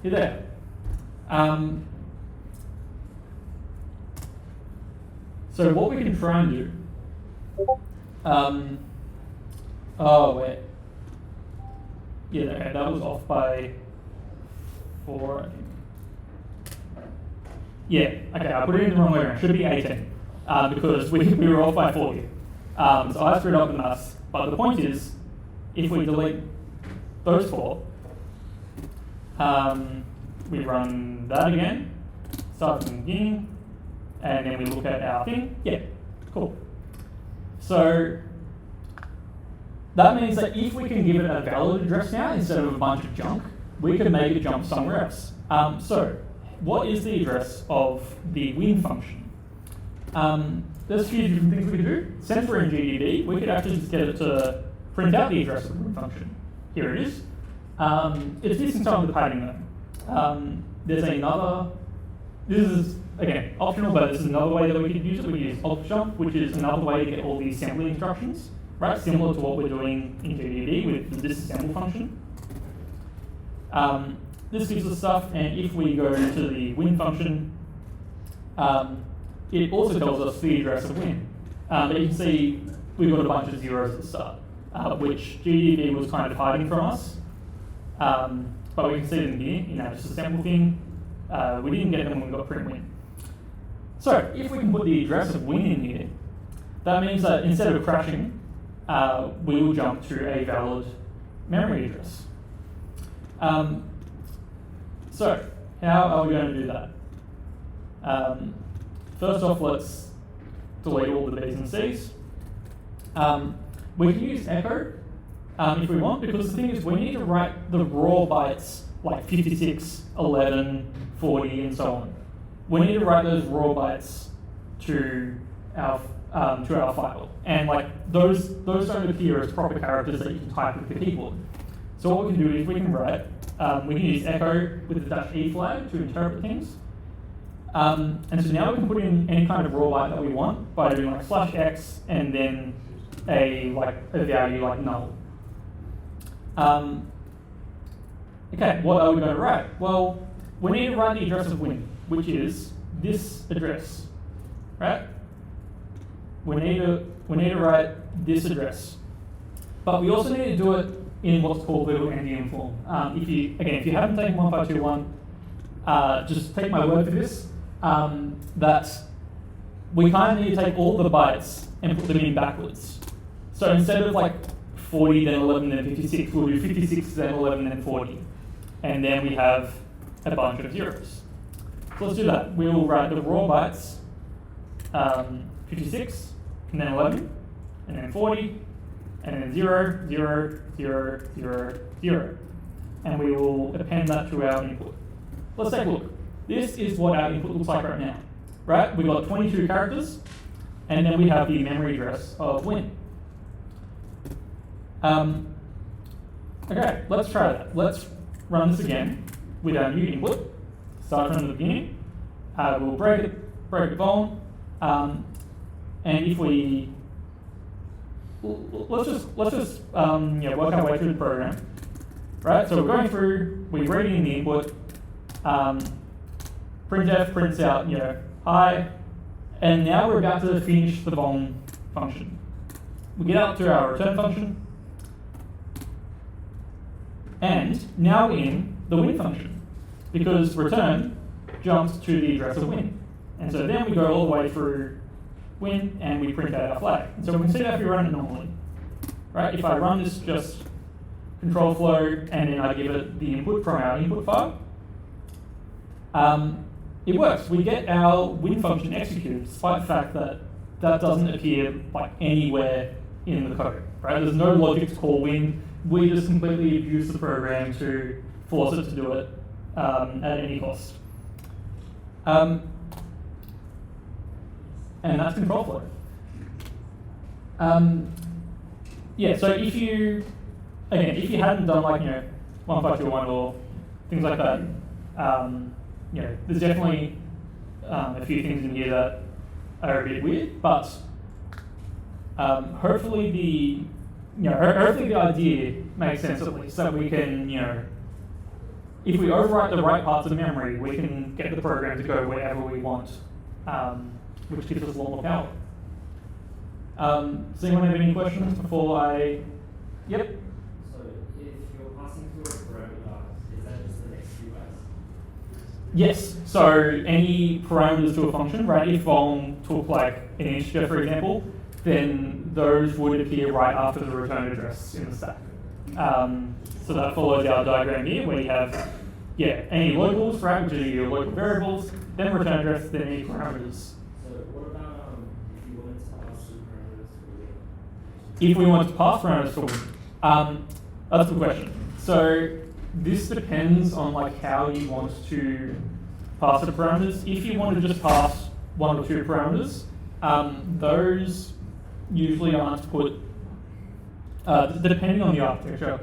You're there. So what we can try and do, oh wait, yeah, okay, that was off by 4, I think. Yeah, okay, I put it in the wrong way around. It should be 18, because we were off by 4 here. So I screwed up the maths, but the point is, if we delete those 4, we run that again, start from the beginning, and then we look at our thing. Yeah, cool. So that means that if we can give it a valid address now instead of a bunch of junk, we can make it jump somewhere else. So what is the address of the win function? There's a few different things we could do. Since we're in GDB, we could actually just get it to print out the address of the win function. Here it is. It's missing some of the padding though. There's another, this is, again, optional, but this is another way that we could use it. We use opjump, which is another way to get all the assembly instructions, right? Similar to what we're doing in GDB with the disassemble function. This gives us stuff, and if we go to the win function, it also tells us the address of win. But you can see we've got a bunch of zeros at the start, which GDB was kind of hiding from us. But we can see them here in our disassemble thing. We didn't get them when we got print win. So if we can put the address of win in here, that means that instead of crashing, we will jump to a valid memory address. So how are we going to do that? First off, let's delete all the B's and C's. We can use echo if we want, because the thing is we need to write the raw bytes like 56, 11, 40, and so on. We need to write those raw bytes to our file, and like those don't appear as proper characters that you can type with the keyboard. So what we can do is we can write, we can use echo with the -e flag to interpret things. And so now we can put in any kind of raw byte that we want by doing like /x and then a value like null. Okay, what are we going to write? Well, we need to write the address of win, which is this address, right? We need to write this address, but we also need to do it in what's called little endian form. If you haven't taken 1521, just take my word for this. That we kind of need to take all the bytes and put them in backwards. So instead of like 40, then 11, then 56, we'll do 56, then 11, then 40. And then we have a bunch of zeros. So let's do that. We'll write the raw bytes, 56, and then 11, and then 40, and then 0, 0, 0, 0, 0. And we will append that to our input. Let's take a look. This is what our input looks like right now, right? We've got 22 characters, and then we have the memory address of win. Okay, let's try that. Let's run this again with our new input. Start from the beginning. We'll break it vuln, and if we let's just work our way through the program. right? So we're going through, we're reading in the input, printf prints out, hi, and now we're about to finish the vuln function. We get up to our return function, and now we're in the win function, because return jumps to the address of win. And so then we go all the way through win, and we print out our flag. And so we can see that if we run it normally, right? If I run this just control flow, and then I give it the input from our input file, it works. We get our win function executed, despite the fact that that doesn't appear like anywhere in the code, right? There's no logic to call win. We just completely abuse the program to force it to do it at any cost. And that's control flow. Yeah, so if you hadn't done like, 1521 or things like that, there's definitely a few things in here that are a bit weird, but hopefully the idea makes sense at least, that we can, if we overwrite the right parts of the memory, we can get the program to go wherever we want, which gives us a lot more power. Does anyone have any questions before I? Yep.
So if you're passing through a parameter, is that just the next few bytes?
Yes. So any parameters to a function, right? If vuln took like an integer, for example, then those would appear right after the return address in the stack. So that follows our diagram here, where you have any locals, right, which are your local variables, then return address, then any parameters.
So what about if you wanted to pass through parameters for win?
If we want to pass parameters for win, that's the question. So this depends on like how you want to pass the parameters. If you want to just pass one or two parameters, those usually aren't put, depending on the architecture,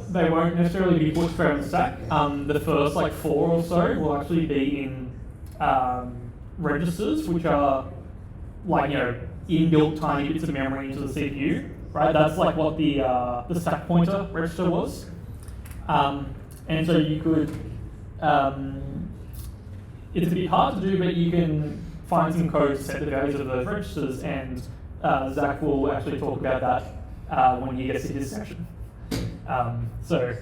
they won't necessarily be put straight on the stack. The first like 4 or so will actually be in registers, which are like inbuilt tiny bits of memory into the CPU, right? That's like what the stack pointer register was. And so you could, it's a bit hard to do, but you can find some code to set the values of those registers, and Zach will actually talk about that when he gets to his section. So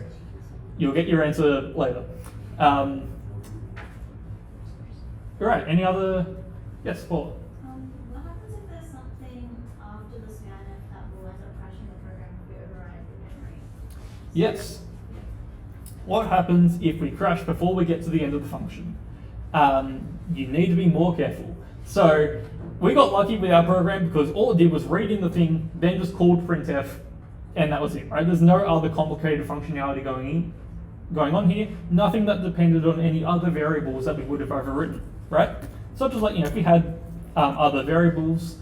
you'll get your answer later. All right, any other? Yes, Paul.
What happens if there's something after the scanf that will end up crashing the program if we override the memory?
Yes. What happens if we crash before we get to the end of the function? You need to be more careful. So we got lucky with our program because all it did was read in the thing, then just called printf, and that was it, right? There's no other complicated functionality going on here. Nothing that depended on any other variables that we would have overwritten, right? Such as like, if we had other variables,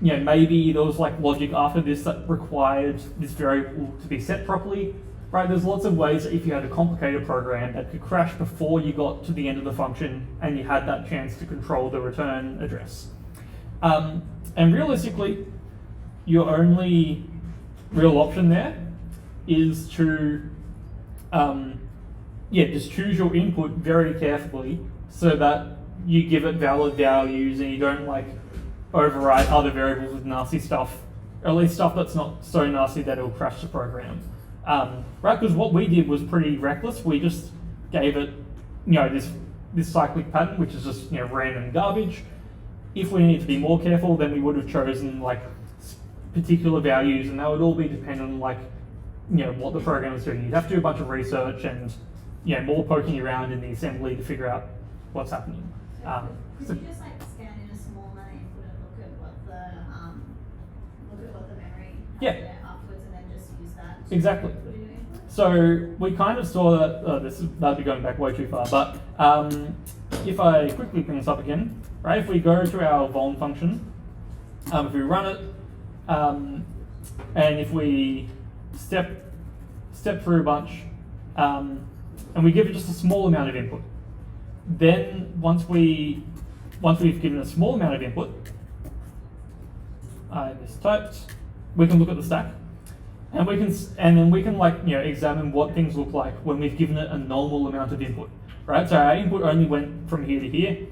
maybe there was like logic after this that required this variable to be set properly, right? There's lots of ways that if you had a complicated program that could crash before you got to the end of the function and you had that chance to control the return address. And realistically, your only real option there is to just choose your input very carefully so that you give it valid values and you don't like override other variables with nasty stuff, or at least stuff that's not so nasty that it'll crash the program. Right, because what we did was pretty reckless. We just gave it, this cyclic pattern, which is just random garbage. If we needed to be more careful, then we would have chosen like particular values, and that would all be dependent on like what the program is doing. You'd have to do a bunch of research and more poking around in the assembly to figure out what's happening.
Could you just like scan in a small amount of input and look at what the memory has in it afterwards, and then just use that?
Exactly.
Put in your input?
So we kind of saw that that'd be going back way too far. But if I quickly bring this up again, right? If we go to our vuln function, if we run it, and if we step through a bunch, and we give it just a small amount of input, then once we've given a small amount of input, I mistyped, we can look at the stack. And then we can like, examine what things look like when we've given it a normal amount of input, right? So our input only went from here to here.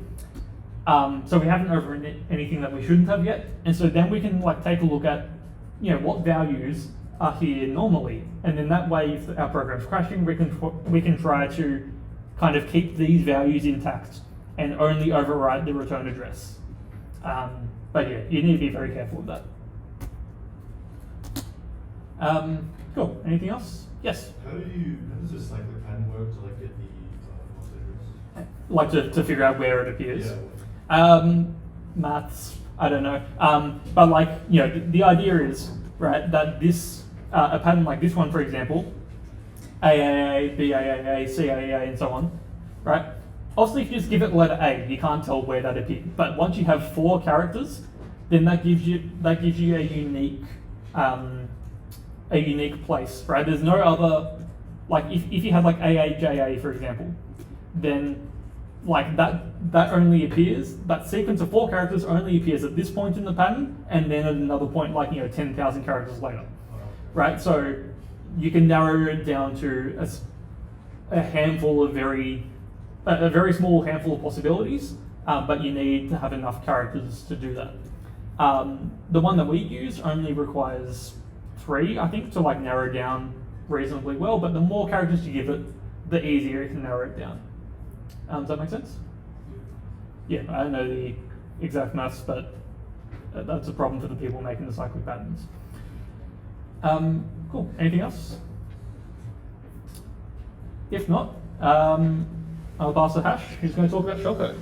So we haven't overwritten anything that we shouldn't have yet. And so then we can like take a look at, what values are here normally. And then that way, if our program's crashing, we can try to kind of keep these values intact and only overwrite the return address. But yeah, you need to be very careful with that. Cool. Anything else? Yes.
How does this cyclic pattern work to like get the
Like to figure out where it appears.
Yeah.
Maths, I don't know. But like, the idea is, right, that this, a pattern like this one, for example, AAA, BAAA, CAA, and so on, right? Obviously, if you just give it the letter A, you can't tell where that appeared. But once you have 4 characters, then that gives you a unique place, right? There's no other, like if you have like AAJA, for example, then like that only appears, that sequence of 4 characters only appears at this point in the pattern, and then at another point, like 10,000 characters later, right? So you can narrow it down to a handful of a very small handful of possibilities, but you need to have enough characters to do that. The one that we use only requires 3, I think, to like narrow down reasonably well, but the more characters you give it, the easier it can narrow it down. Does that make sense? Yeah, I don't know the exact maths, but that's a problem for the people making the cyclic patterns. Cool. Anything else? If not, I'll pass the Hash, who's going to talk about shellcode.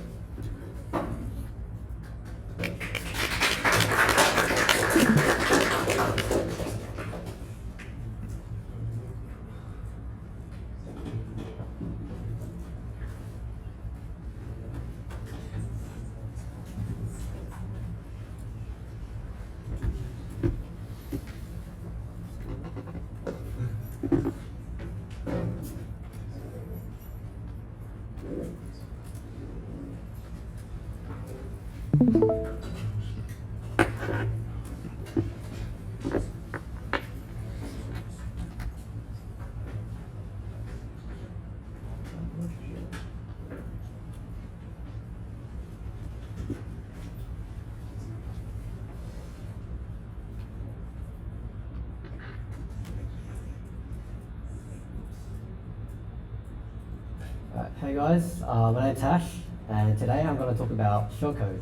Hey guys, my name's Hash, and today I'm going to talk about shellcode.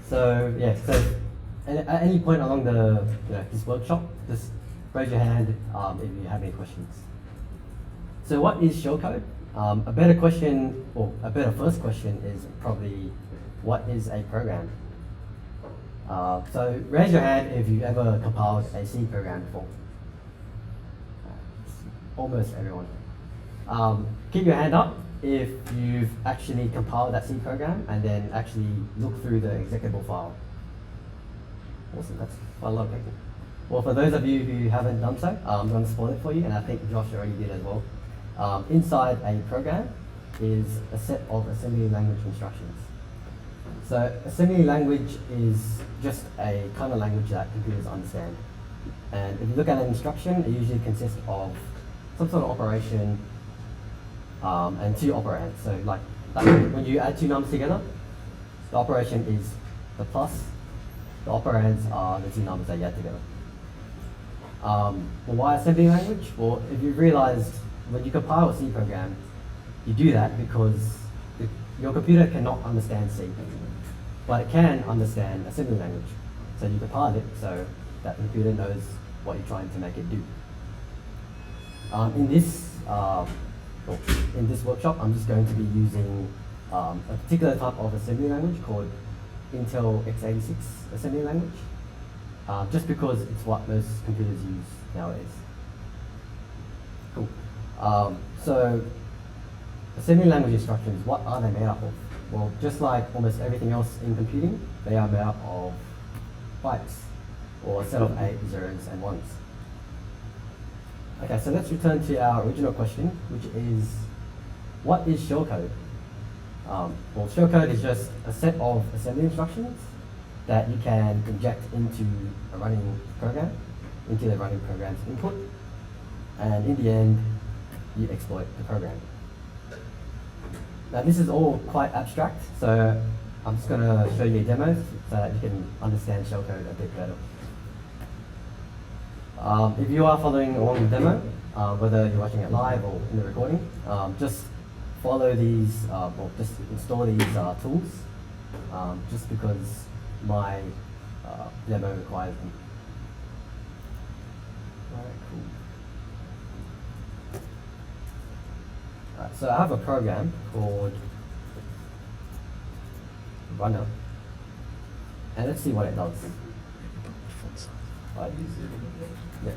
So yeah, at any point along this workshop, just raise your hand if you have any questions. So what is shellcode? A better question, or a better first question, is probably what is a program? So raise your hand if you've ever compiled a C program before. Almost everyone. Keep your hand up if you've actually compiled that C program and then actually look through the executable file. Awesome, that's quite a lot of people. Well, for those of you who haven't done so, I'm going to spoil it for you, and I think Josh already did as well. Inside a program is a set of assembly language instructions. So assembly language is just a kind of language that computers understand. And if you look at an instruction, it usually consists of some sort of operation and 2 operands. So like when you add 2 numbers together, the operation is the plus, the operands are the 2 numbers that you add together. Well, why assembly language? Well, if you've realized when you compile a C program, you do that because your computer cannot understand C, but it can understand assembly language. So you compile it so that the computer knows what you're trying to make it do. In this workshop, I'm just going to be using a particular type of assembly language called Intel x86 assembly language, just because it's what most computers use nowadays. Cool. So assembly language instructions, what are they made up of? Well, just like almost everything else in computing, they are made up of bytes, or a set of 8 zeros and 1s. Okay, so let's return to our original question, which is, what is shellcode? Well, shellcode is just a set of assembly instructions that you can inject into a running program. into the running program's input, and in the end, you exploit the program. Now this is all quite abstract, so I'm just going to show you a demo so that you can understand shellcode a bit better. If you are following along the demo, whether you're watching it live or in the recording, just follow these, or just install these tools, just because my demo requires them. Alright, cool. Alright, so I have a program called Runner, and let's see what it does. Right. Yeah.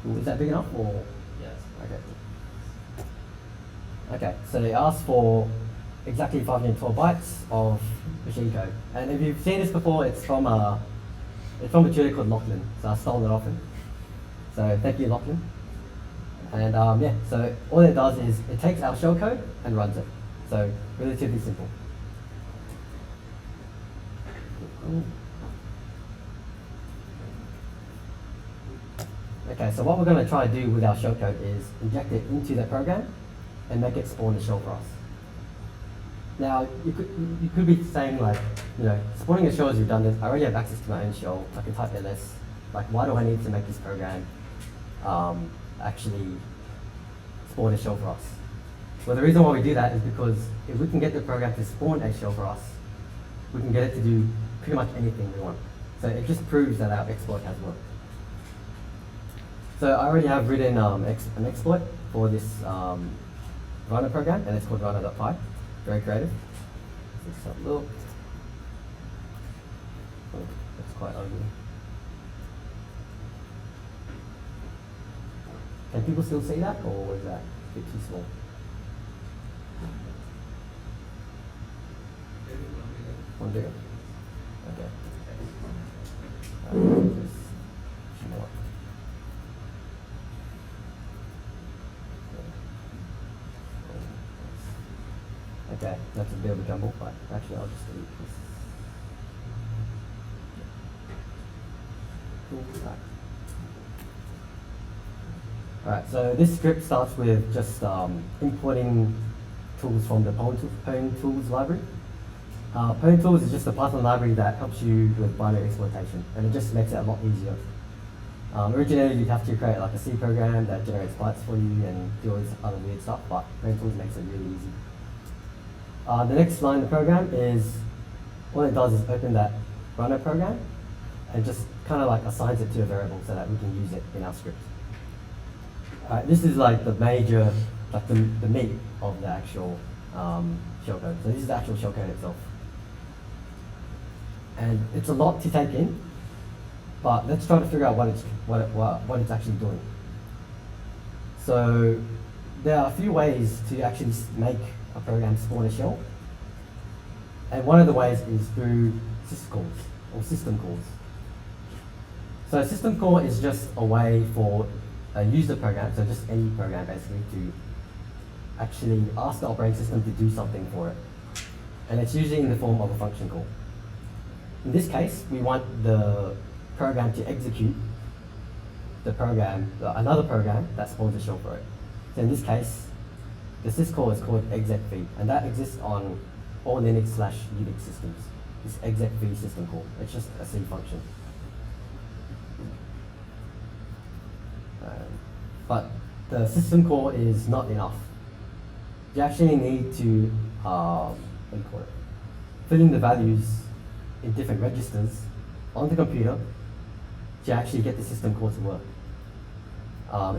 Cool. Is that big enough or?
Yes.
Okay. Okay, so they asked for exactly 512 bytes of machine code. And if you've seen this before, it's from a tutor called Lachlan, so I stole it off him. So thank you, Lachlan. And yeah, so all it does is it takes our shellcode and runs it. So relatively simple. Okay, so what we're going to try to do with our shellcode is inject it into the program and make it spawn a shell for us. Now, you could be saying like, you know, spawning a shell is redundant. I already have access to my own shell. I can type ls. Like, why do I need to make this program actually spawn a shell for us? Well, the reason why we do that is because if we can get the program to spawn a shell for us, we can get it to do pretty much anything we want. So it just proves that our exploit has worked. So I already have written an exploit for this runner program, and it's called runner.py. Very creative. Let's have a look. Oh, that's quite ugly. Can people still see that, or is that a bit too small? One bigger. Okay. Just more. Okay, that's a bit of a jumble, but actually I'll just delete this. Cool. Alright, so this script starts with just importing tools from the Pwn tools library. Pwn tools is just a Python library that helps you with binary exploitation, and it just makes it a lot easier. Originally, you'd have to create like a C program that generates bytes for you and do all this other weird stuff, but Pwn tools makes it really easy. The next line of the program is, all it does is open that runner program and just kind of like assigns it to a variable so that we can use it in our script. This is like the major, like the meat of the actual shellcode. So this is the actual shellcode itself. And it's a lot to take in, but let's try to figure out what it's actually doing. So there are a few ways to actually make a program spawn a shell. And one of the ways is through syscalls or system calls. So a system call is just a way for a user program, so just any program basically, to actually ask the operating system to do something for it. And it's usually in the form of a function call. In this case, we want the program to execute the program, another program that spawns a shell for it. So in this case, the syscall is called execv, and that exists on all Linux/Unix systems. This execv system call. It's just a C function. But the system call is not enough. You actually need to fill in the values in different registers on the computer to actually get the system call to work.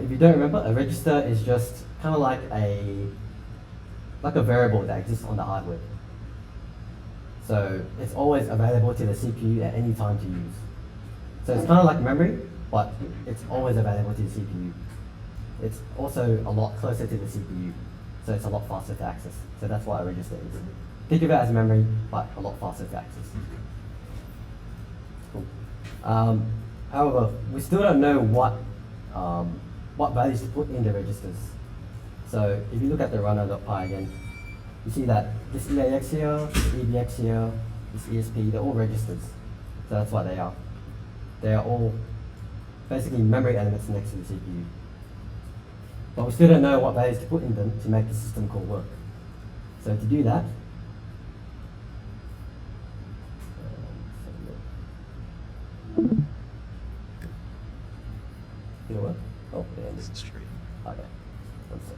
If you don't remember, a register is just kind of like a variable that exists on the hardware. So it's always available to the CPU at any time to use. So it's kind of like memory, but it's always available to the CPU. It's also a lot closer to the CPU, so it's a lot faster to access. So that's what a register is. Think of it as memory, but a lot faster to access. Cool. However, we still don't know what values to put in the registers. So if you look at the runner.py again, you see that this EAX here, this EBX here, this ESP, they're all registers. So that's what they are. They are all basically memory elements next to the CPU. But we still don't know what values to put in them to make the system call work. So to do that, you know what? Oh, yeah, this is straight. Okay, one sec.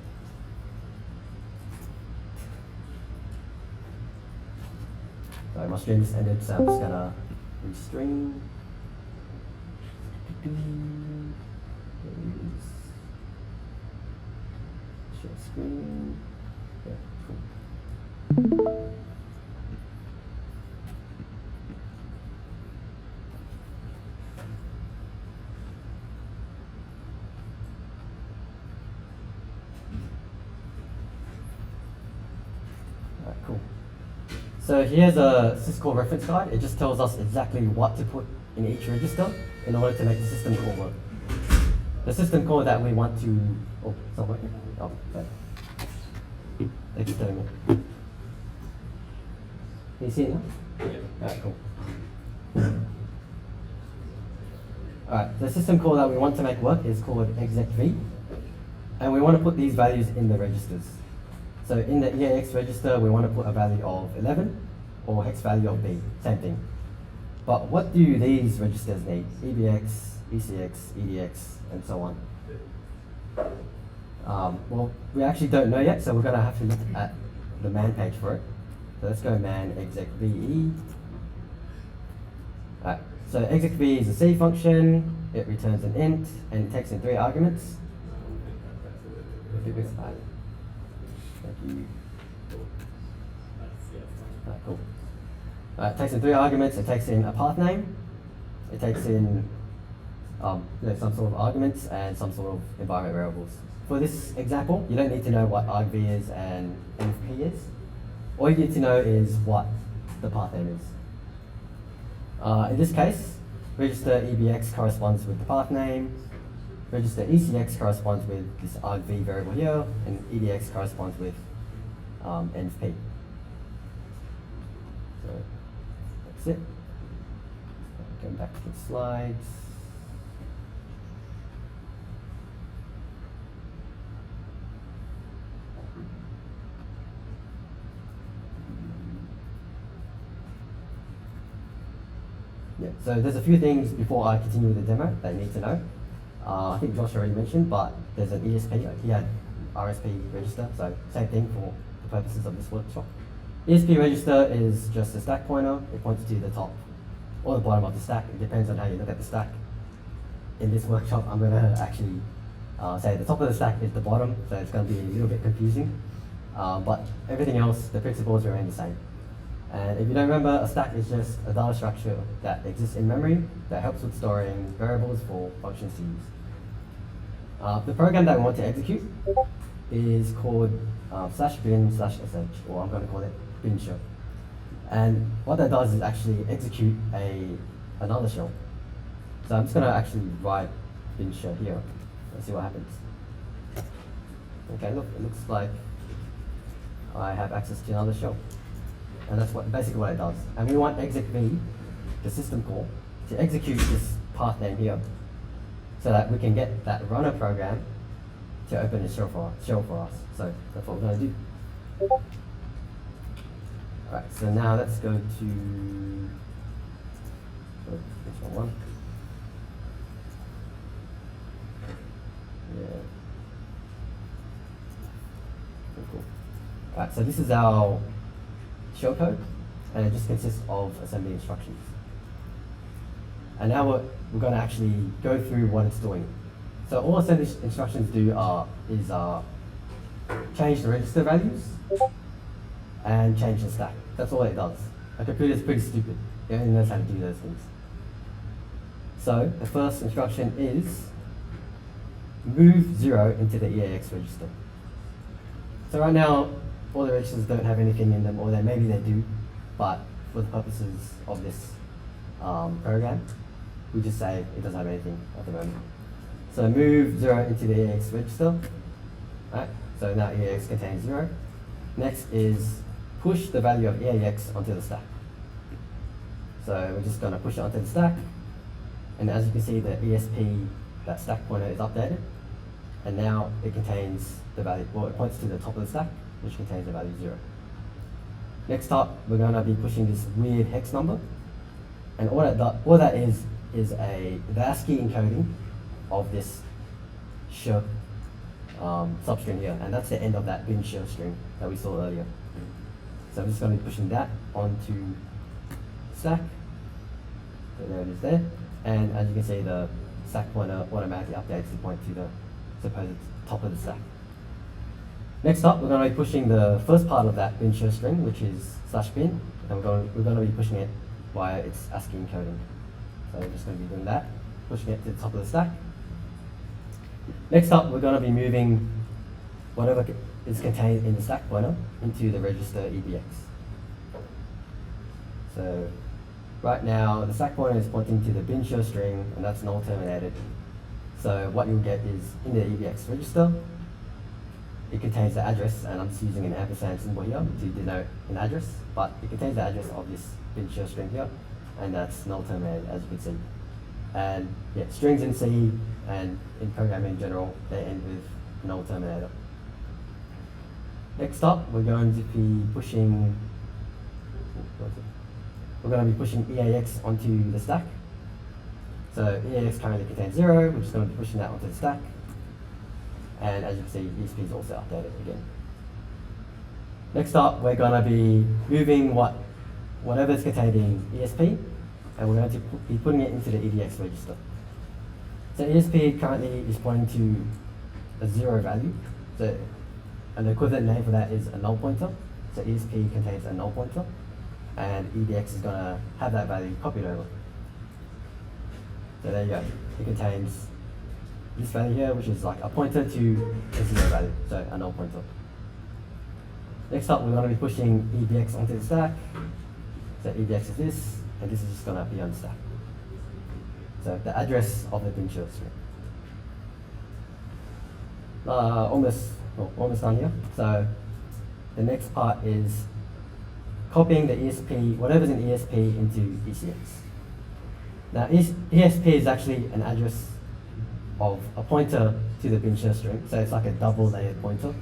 Sorry, my stream just ended, so I'm just gonna restream. Share screen. Yeah, cool. Alright, cool. So here's a syscall reference guide. It just tells us exactly what to put in each register in order to make the system call work. The system call that we want to, oh, it's not working. Oh, okay. They keep telling me. Can you see it now? Yeah. Alright, cool. Alright, the system call that we want to make work is called execv, and we want to put these values in the registers. So in the EAX register, we want to put a value of 11 or hex value of B, same thing. But what do these registers need? EBX, ECX, EDX, and so on. Well, we actually don't know yet, so we're going to have to look at the man page for it. So let's go man execv. Alright, so execv is a C function, it returns an int, and it takes in 3 arguments. Thank you. Alright, cool. It takes in 3 arguments, it takes in a path name, it takes in some sort of arguments and some sort of environment variables. For this example, you don't need to know what argv is and nfp is. All you need to know is what the path name is. In this case, register EBX corresponds with the path name, register ECX corresponds with this argv variable here, and EDX corresponds with nfp. So that's it. Going back to the slides. Yeah, so there's a few things before I continue with the demo that you need to know. I think Josh already mentioned, but there's an ESP. He had RSP register, so same thing for the purposes of this workshop. ESP register is just a stack pointer. It points to the top or the bottom of the stack. It depends on how you look at the stack. In this workshop, I'm going to actually say the top of the stack is the bottom, so it's going to be a little bit confusing. But everything else, the principles remain the same. And if you don't remember, a stack is just a data structure that exists in memory that helps with storing variables for functions to use. The program that we want to execute is called /bin/sh, or I'm going to call it bin shell. And what that does is actually execute another shell. So I'm just going to actually write bin shell here. Let's see what happens. Okay, look, it looks like I have access to another shell. And that's basically what it does. And we want execv, the system call, to execute this path name here, so that we can get that runner program to open a shell for us. So that's what we're going to do. Alright, so now let's go to this one. Yeah. Cool. Alright, so this is our shell code, and it just consists of assembly instructions. And now we're going to actually go through what it's doing. So all assembly instructions do is change the register values and change the stack. That's all it does. A computer is pretty stupid. It only knows how to do those things. So the first instruction is move 0 into the EAX register. So right now, all the registers don't have anything in them, or maybe they do, but for the purposes of this program, we just say it doesn't have anything at the moment. So move 0 into the EAX register. Right? So now EAX contains 0. Next is push the value of EAX onto the stack. So we're just going to push it onto the stack, And as you can see, the ESP, that stack pointer is updated. And now it contains the value, well, it points to the top of the stack, which contains the value 0. Next up, we're going to be pushing this weird hex number. And all that is the ASCII encoding of this show substring here. And that's the end of that bin show string that we saw earlier. So I'm just going to be pushing that onto the stack. So there it is there. And as you can see, the stack pointer automatically updates to point to the supposed top of the stack. Next up, we're going to be pushing the first part of that bin show string, which is /bin, and we're going to be pushing it via its ASCII encoding. So we're just going to be doing that, pushing it to the top of the stack. Next up, we're going to be moving whatever is contained in the stack pointer into the register EBX. So right now, the stack pointer is pointing to the bin show string, and that's null terminated. So what you'll get is in the EBX register, it contains the address, and I'm just using an ampersand symbol here to denote an address, but it contains the address of this bin show string here, and that's null terminated, as you can see. And yeah, strings in C and in programming in general, they end with null terminator. Next up, we're going to be pushing EAX onto the stack. So EAX currently contains 0, we're just going to be pushing that onto the stack. And as you can see, ESP is also updated again. Next up, we're going to be moving whatever is contained in ESP, and we're going to be putting it into the EDX register. So ESP currently is pointing to a 0 value. So an equivalent name for that is a null pointer. So ESP contains a null pointer, and EDX is going to have that value copied over. So there you go. It contains this value here, which is like a pointer to a 0 value, so a null pointer. Next up, we're going to be pushing EBX onto the stack. So EBX is this, and this is just going to be on the stack. So the address of the bin show string. Almost done here. So the next part is copying the ESP, whatever's in ESP, into ECX. Now ESP is actually an address of a pointer to the bin show string, so it's like a double layered pointer.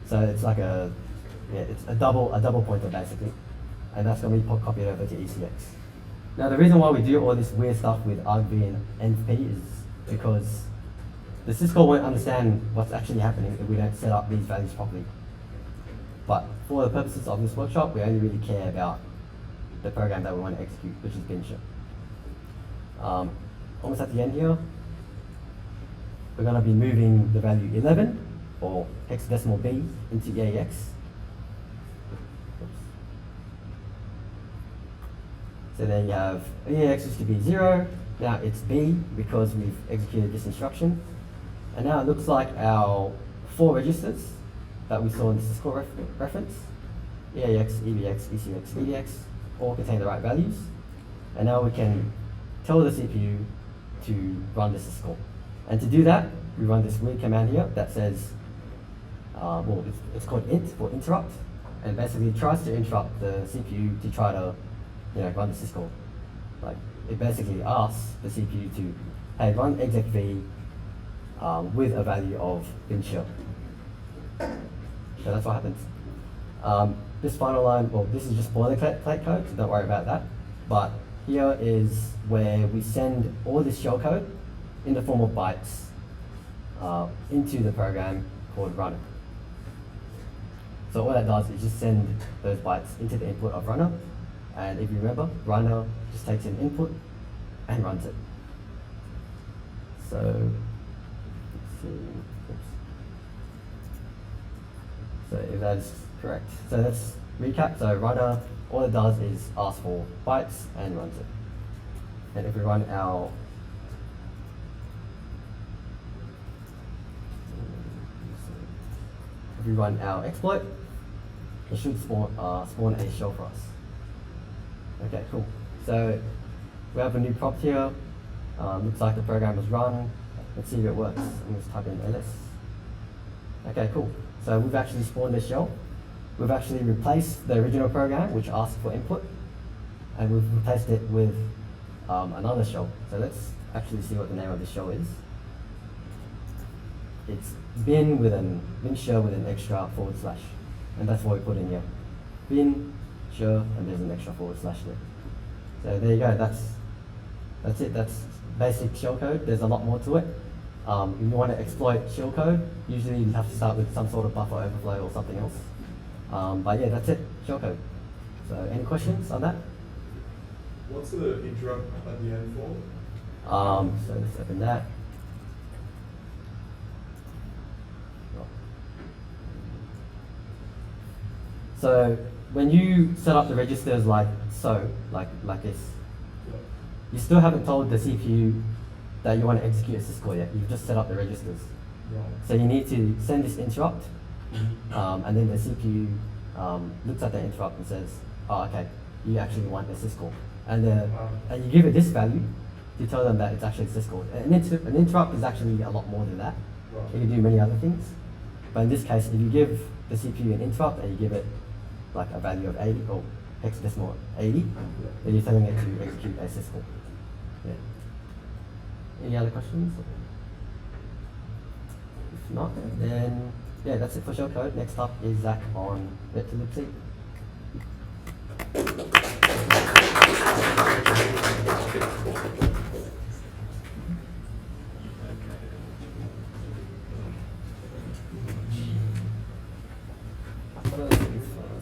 So it's like it's a double pointer basically, and that's going to be copied over to ECX. Now the reason why we do all this weird stuff with argv and envp is because the syscall won't understand what's actually happening if we don't set up these values properly. But for the purposes of this workshop, we only really care about the program that we want to execute, which is bin show. Almost at the end here, we're going to be moving the value 11, or hexadecimal B, into EAX. So then you have EAX used to be 0, now it's B because we've executed this instruction. And now it looks like our 4 registers that we saw in the syscall reference, EAX, EBX, ECX, EDX, all contain the right values. And now we can tell the CPU to run the syscall. And to do that, we run this weird command here that says, it's called int for interrupt, and basically it tries to interrupt the CPU to try to run the syscall. Like, it basically asks the CPU to, hey, run execv with a value of bin show. So that's what happens. This final line, this is just boilerplate code, so don't worry about that. But here is where we send all this shell code in the form of bytes into the program called runner. So all that does is just send those bytes into the input of runner, and if you remember, runner just takes an input and runs it. So, let's see. Oops. So if that is correct. So let's recap. So runner, all it does is ask for bytes and runs it. And if we run our exploit, it should spawn a shell for us. Okay, cool. So we have a new prompt here. Looks like the program was run. Let's see if it works. I'm just type in ls. Okay, cool. So we've actually spawned a shell. We've actually replaced the original program, which asked for input, and we've replaced it with another shell. So let's actually see what the name of the shell is. It's bin shell with an extra /, and that's what we put in here. Bin shell, and there's an extra / there. So there you go. That's it. That's basic shell code. There's a lot more to it. If you want to exploit shell code, usually you have to start with some sort of buffer overflow or something else. But yeah, that's it. Shell code. So any questions on that?
What's the interrupt at the end for?
So let's open that. So when you set up the registers like this, you still haven't told the CPU that you want to execute a syscall yet. You've just set up the registers.
Right.
So you need to send this interrupt, and then the CPU looks at the interrupt and says, "Oh, okay, you actually want the syscall," and you give it this value to tell them that it's actually syscall. An interrupt is actually a lot more than that.
Right.
It can do many other things, but in this case, if you give the CPU an interrupt and you give it like a value of 80 or hexadecimal 80, then you're telling it to execute a syscall. Yeah. Any other questions? If not, then yeah, that's it for shellcode. Next up is Zach on Vector-libc.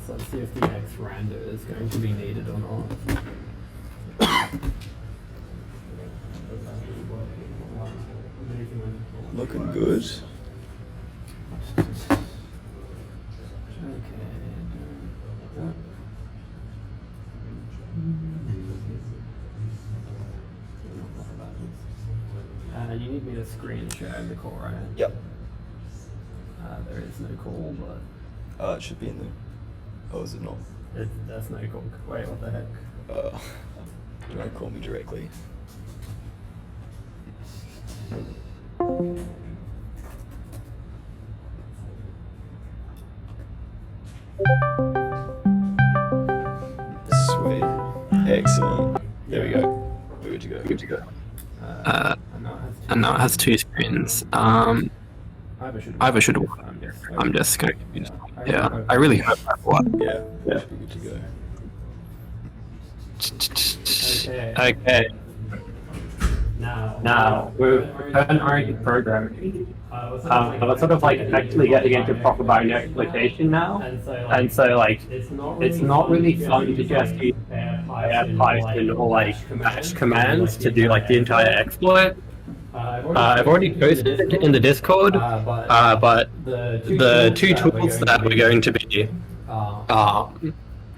So let's see if the X render is going to be needed or not.
Looking good.
You need me to screen share the call, right?
Yep.
There is no call, but
It should be in the. Oh, is it not?
that's no call. Wait, what the heck?
Don't call me directly. Sweet. Excellent. There we go. We're good to go. Good to go.
And now it has two screens. Either should work. I'm just confused. Yeah, I really hope that works.
Yeah. Yeah. Should be good to go.
Okay. Now, with turn-oriented programming, we're sort of like actually getting into proper binary exploitation now, and so like it's not really fun to just use Python or like bash commands to do like the entire exploit. I've already posted it in the Discord, but the two tools that we're going to be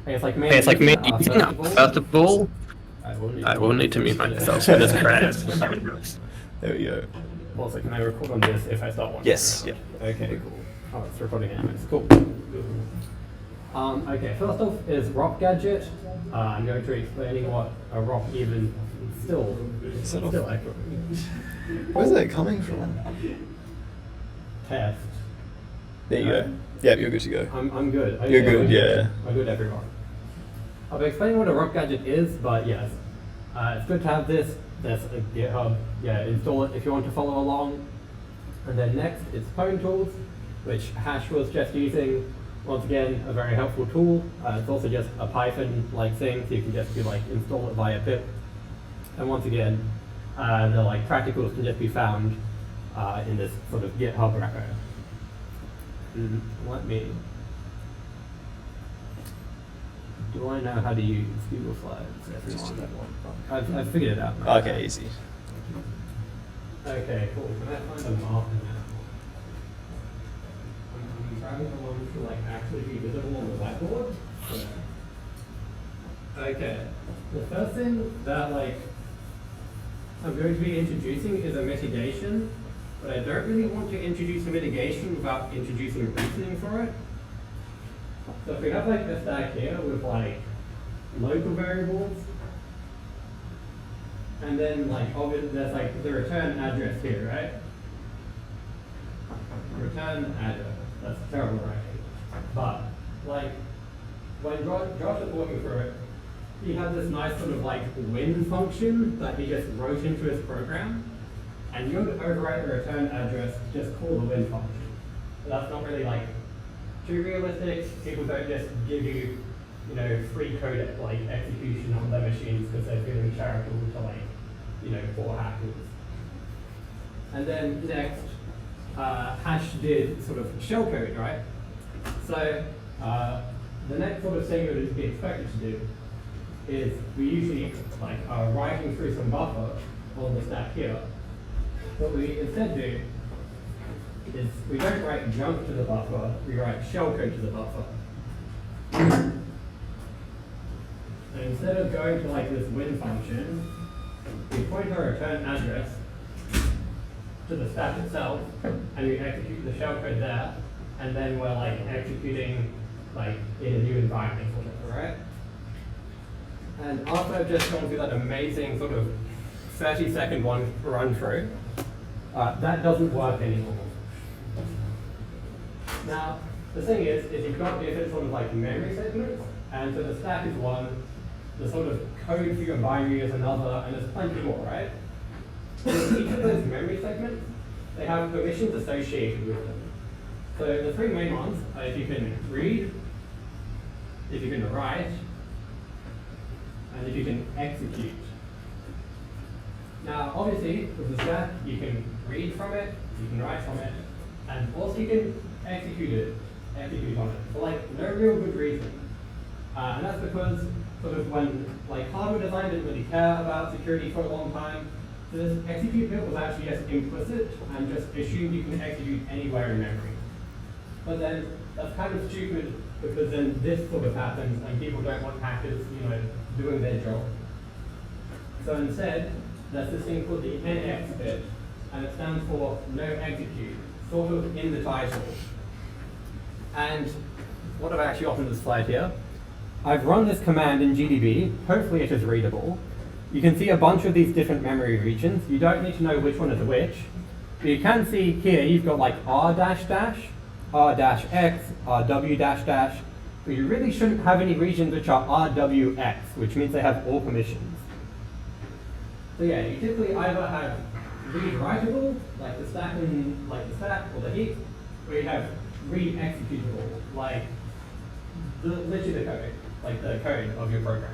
it's like me using first of all. I will need to mute myself for this crash.
There we go.
Also, can I record on this if I start one?
Yes. Yeah.
Okay, cool. Oh, it's recording anyways. Cool. Okay, first off is ROP gadget. I'm going to be explaining what a ROP even still accurate.
Where's that coming from?
Test.
There you go. Yeah, you're good to go.
I'm good.
You're good, yeah.
I'm good, everyone. I'll be explaining what a ROP gadget is, but yes, it's good to have this. There's a GitHub. Yeah, install it if you want to follow along. And then next, it's Pwn tools, which Hash was just using. Once again, a very helpful tool. It's also just a Python-like thing, so you can just install it via pip. And once again, the like practicals can just be found in this sort of GitHub repo. Let me. Do I know how to use Google Slides, everyone? I've figured it out now.
Okay, easy.
Okay, cool. Can I find a marker now? I'm grabbing the one to like actually be visible on the whiteboard. Okay. The first thing that like I'm going to be introducing is a mitigation, but I don't really want to introduce a mitigation without introducing reasoning for it. So if we have like a stack here with like local variables, and then like obviously there's like the return address here, right? Return address. That's terrible writing. But like when Josh was walking through it, he had this nice sort of like win function that he just wrote into his program, and you would overwrite the return address to just call the win function. But that's not really like too realistic. People don't just give you, you know, free code like execution on their machines because they're feeling charitable to like, you know, poor hackers. And then next, hash did sort of shellcode, right? So the next sort of thing that is be expected to do is we usually like are writing through some buffer on the stack here. What we instead do is we don't write junk to the buffer, we write shellcode to the buffer. And instead of going to like this win function, we point our return address to the stack itself, and we execute the shellcode there, and then we're like executing like in a new environment or whatever, right? And after I've just gone through that amazing sort of 30-second run through, that doesn't work anymore. Now, the thing is you've got different sort of like memory segments, and so the stack is one, the sort of code for your binary is another, and there's plenty more, right? So each of those memory segments, they have permissions associated with them. So the three main ones are if you can read, if you can write, and if you can execute. Now, obviously, with the stack, you can read from it, you can write from it, and also you can execute on it for like no real good reason. And that's because sort of when like hardware design didn't really care about security for a long time, this execute bit was actually just implicit and just assumed you can execute anywhere in memory. But then that's kind of stupid because then this sort of happens and people don't want hackers, you know, doing their job. So instead, there's this thing called the NX bit, and it stands for no execute, sort of in the title. And what I've actually got on this slide here, I've run this command in GDB, hopefully it is readable. You can see a bunch of these different memory regions. You don't need to know which one is which. But you can see here, you've got like R-, R-X, RW-, but you really shouldn't have any regions which are RWX, which means they have all permissions. So yeah, you typically either have read-writable, like the stack or the heap, or you have read-executable, like literally the code, like the code of your program.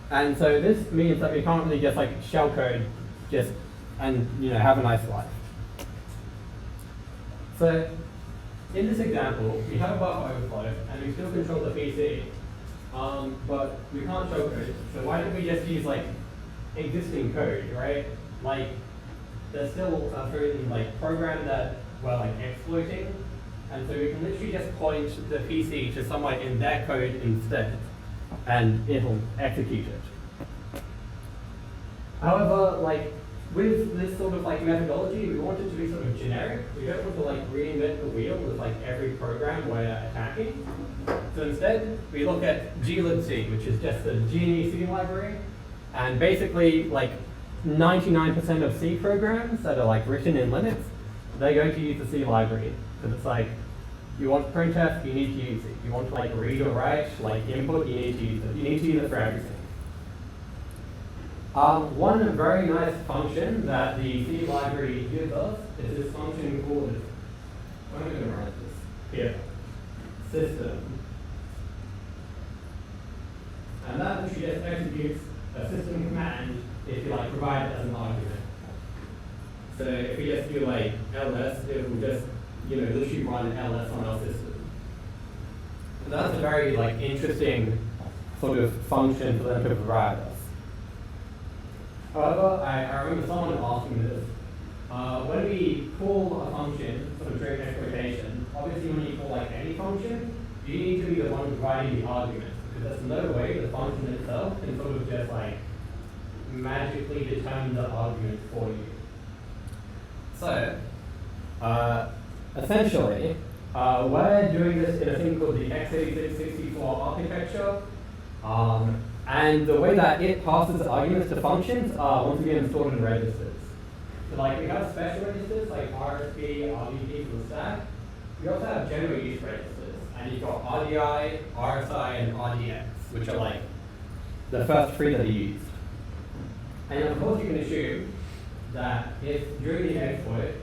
And so this means that we can't really just like shellcode just and you know have a nice life. So in this example, we have a buffer overflow and we still control the PC, but we can't shellcode. So why don't we just use like existing code, right? Like there's still a certain like program that we're like exploiting, and so we can literally just point the PC to somewhere in their code instead, and it'll execute it. However, like with this sort of like methodology, we want it to be sort of generic. We don't want to like reinvent the wheel with like every program we're attacking. So instead, we look at glibc, which is just the GNE library, and basically like 99% of C programs that are like written in Linux, they're going to use the C library. Because it's like, you want printf, you need to use it. You want to like read or write, like input, you need to use it. You need to use it for everything. One very nice function that the C library gives us is this function called, I'm going to write this here, system. And that actually just executes a system command if you like provide it as an argument. So if we just do like ls, it will just literally run ls on our system. And that's a very like interesting sort of function for them to provide us. However, I remember someone asking this. When we call a function sort of during exploitation, obviously when you call like any function, you need to be the one providing the argument, because there's no way the function itself can sort of just like magically determine the argument for you. So, essentially, we're doing this in a thing called the x86-64 architecture, and the way that it passes arguments to functions are once again stored in registers. So like we have special registers like RSP, RVP for the stack. We also have general use registers, and you've got RDI, RSI, and RDX, which are like the first 3 that are used. And of course you can assume that if during the exploit,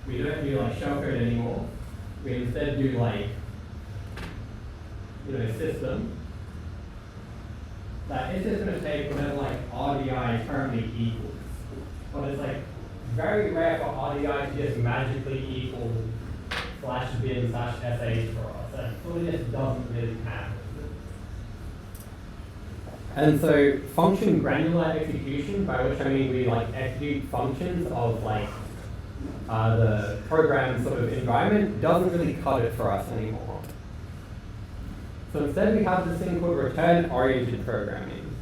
we don't do like shellcode anymore, we instead do like, system, that it's just going to take whatever like RDI currently equals. But it's like very rare for RDI to just magically equal /bin/sh for us. That really just doesn't really happen. And so function granular execution, by which I mean we like execute functions of like the program sort of environment, doesn't really cut it for us anymore. So instead we have this thing called return-oriented programming.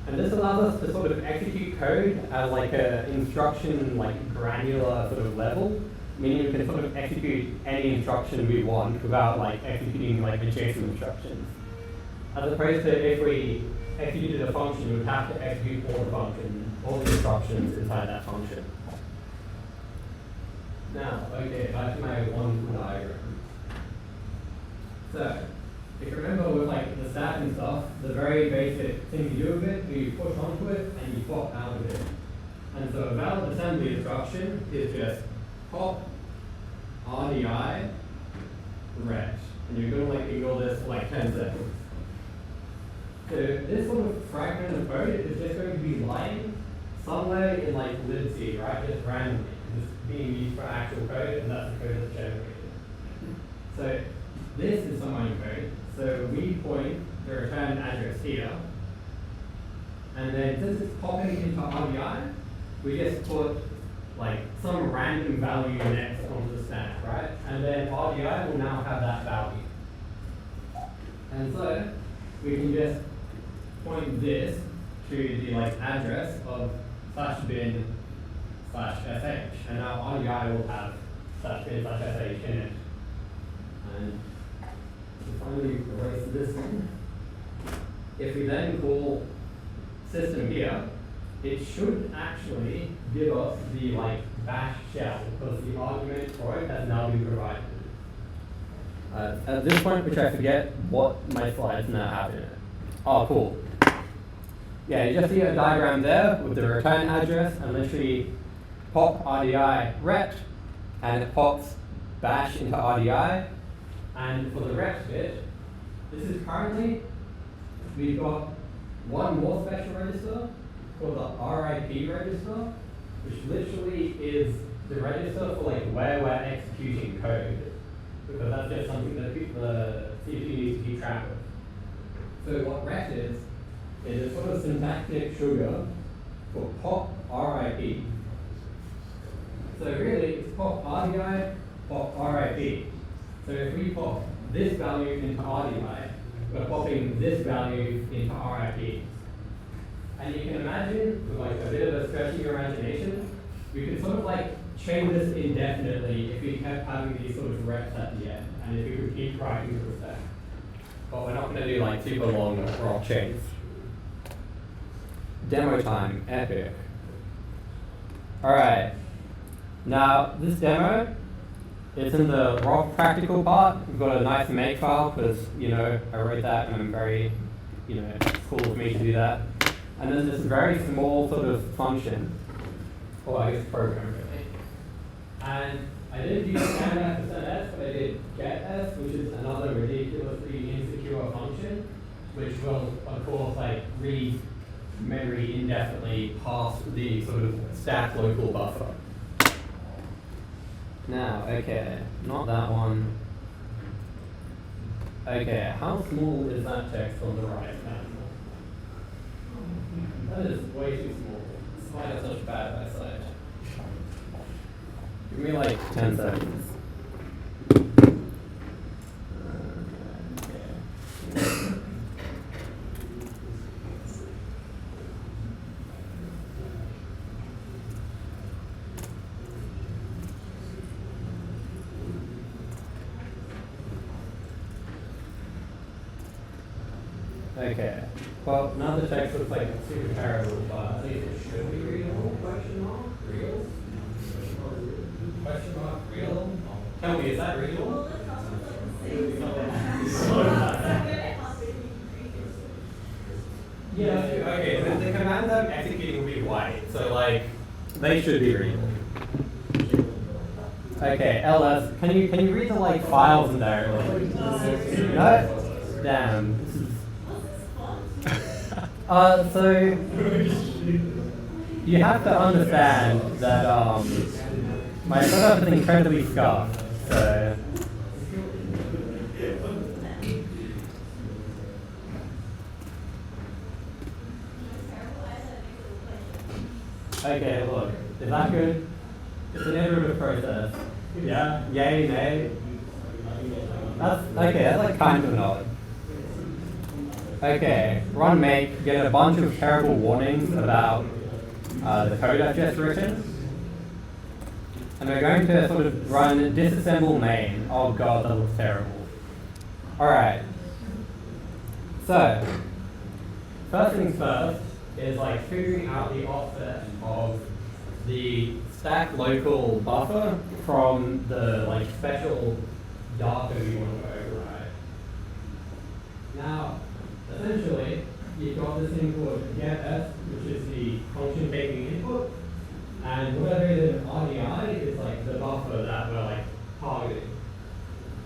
And this allows us to sort of execute code at like an instruction like granular sort of level, meaning we can sort of execute any instruction we want without like executing like adjacent instructions. As opposed to if we executed a function, we would have to execute all the instructions inside that function. Now, okay, back to my one diagram. So, if you remember with like the stack and stuff, the very basic thing you do with it, you push onto it and you pop out of it. And so a valid assembly instruction is just pop RDI ret. And you're going to like ignore this for like 10 seconds. So this sort of fragment of code is just going to be lying somewhere in like libc, right? Just randomly. It's being used for actual code, and that's the code that's generated. So this is some line code. So we point the return address here, and then since it's popping into RDI, we just put like some random value next onto the stack, right? And then RDI will now have that value. And so we can just point this to the like address of /bin/sh, and now RDI will have /bin/sh in it. And finally erase this one. If we then call system here, it should actually give us the like bash shell because the argument for it has now been provided. At this point, which I forget what my slides now have in it. Oh, cool. Yeah, you just see a diagram there with the return address and literally pop RDI ret, and it pops bash into RDI. And for the ret bit, this is currently, we've got one more special register called the RIP register, which literally is the register for like where we're executing code, because that's just something that the CPU needs to keep track of. So what ret is a sort of syntactic sugar for pop RIP. So really, it's pop RDI, pop RIP. So if we pop this value into RDI, we're popping this value into RIP. And you can imagine, with like a bit of a stretch of your imagination, we could sort of like chain this indefinitely if we kept having these sort of rets at the end, and if we could keep writing to the stack. But we're not going to do like super long raw chains. Demo time, epic. Alright, now this demo, it's in the raw practical part. We've got a nice make file because, I wrote that and I'm very, it's cool of me to do that. And then this very small sort of function, or I guess program really. And I didn't use scanf to send s, but I did getS, which is another ridiculously insecure function, which will, of course, like read memory indefinitely past the sort of stack local buffer. Now, okay, not that one. Okay, how small is that text on the right hand? That is way too small. This is why I have such bad eyesight. Give me like 10 seconds. Okay. Well, now the text looks like super terrible, but at least it should be readable. Question mark? Real? Question mark? Real? Tell me, is that readable? Yeah, okay, the commands I'm executing will be white, so like, they should be readable. Okay, ls, can you read the like files in there? No? Damn. So you have to understand that my setup is incredibly scuffed, so okay, look, is that good? It's an iterative process. Yeah? Yay, nay? That's okay, that's like kind of an odd. Okay, run make, get a bunch of terrible warnings about the code I've just written. And we're going to sort of run disassemble main. Oh god, that looks terrible. Alright. So, first things first is like figuring out the offset of the stack local buffer from the like special data we want to override. Now, essentially, you've got this thing called getS, which is the function taking input, and whatever is in RDI is like the buffer that we're like targeting.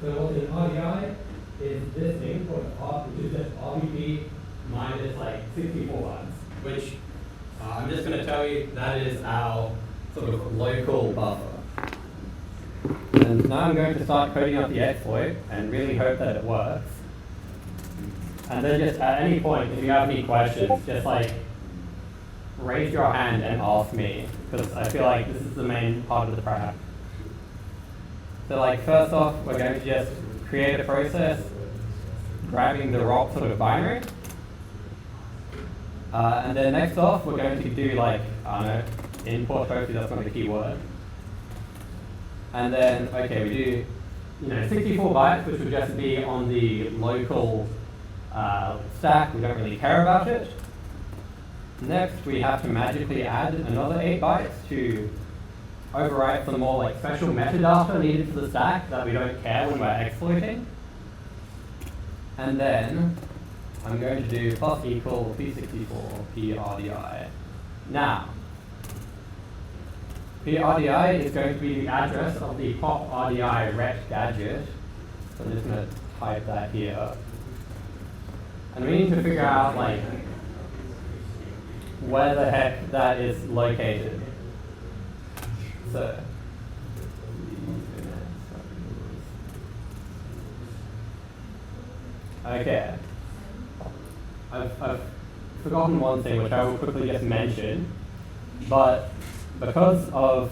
So what's in RDI is this thing called R, which is just RBP minus like 64 bytes, which I'm just going to tell you that is our sort of local buffer. And now I'm going to start coding up the exploit and really hope that it works. And then just at any point, if you have any questions, just like raise your hand and ask me, because I feel like this is the main part of the prac. So like first off, we're going to just create a process grabbing the ROP sort of binary. And then next off, we're going to do like, I don't know, import, hopefully that's not the keyword. And then, okay, we do, 64 bytes, which would just be on the local stack. We don't really care about it. Next, we have to magically add another 8 bytes to overwrite some more like special metadata needed for the stack that we don't care when we're exploiting. And then I'm going to do plus equal p64 prdi. Now, prdi is going to be the address of the pop RDI rect gadget. So I'm just going to type that here. And we need to figure out like where the heck that is located. So okay. I've forgotten one thing which I will quickly just mention, but because of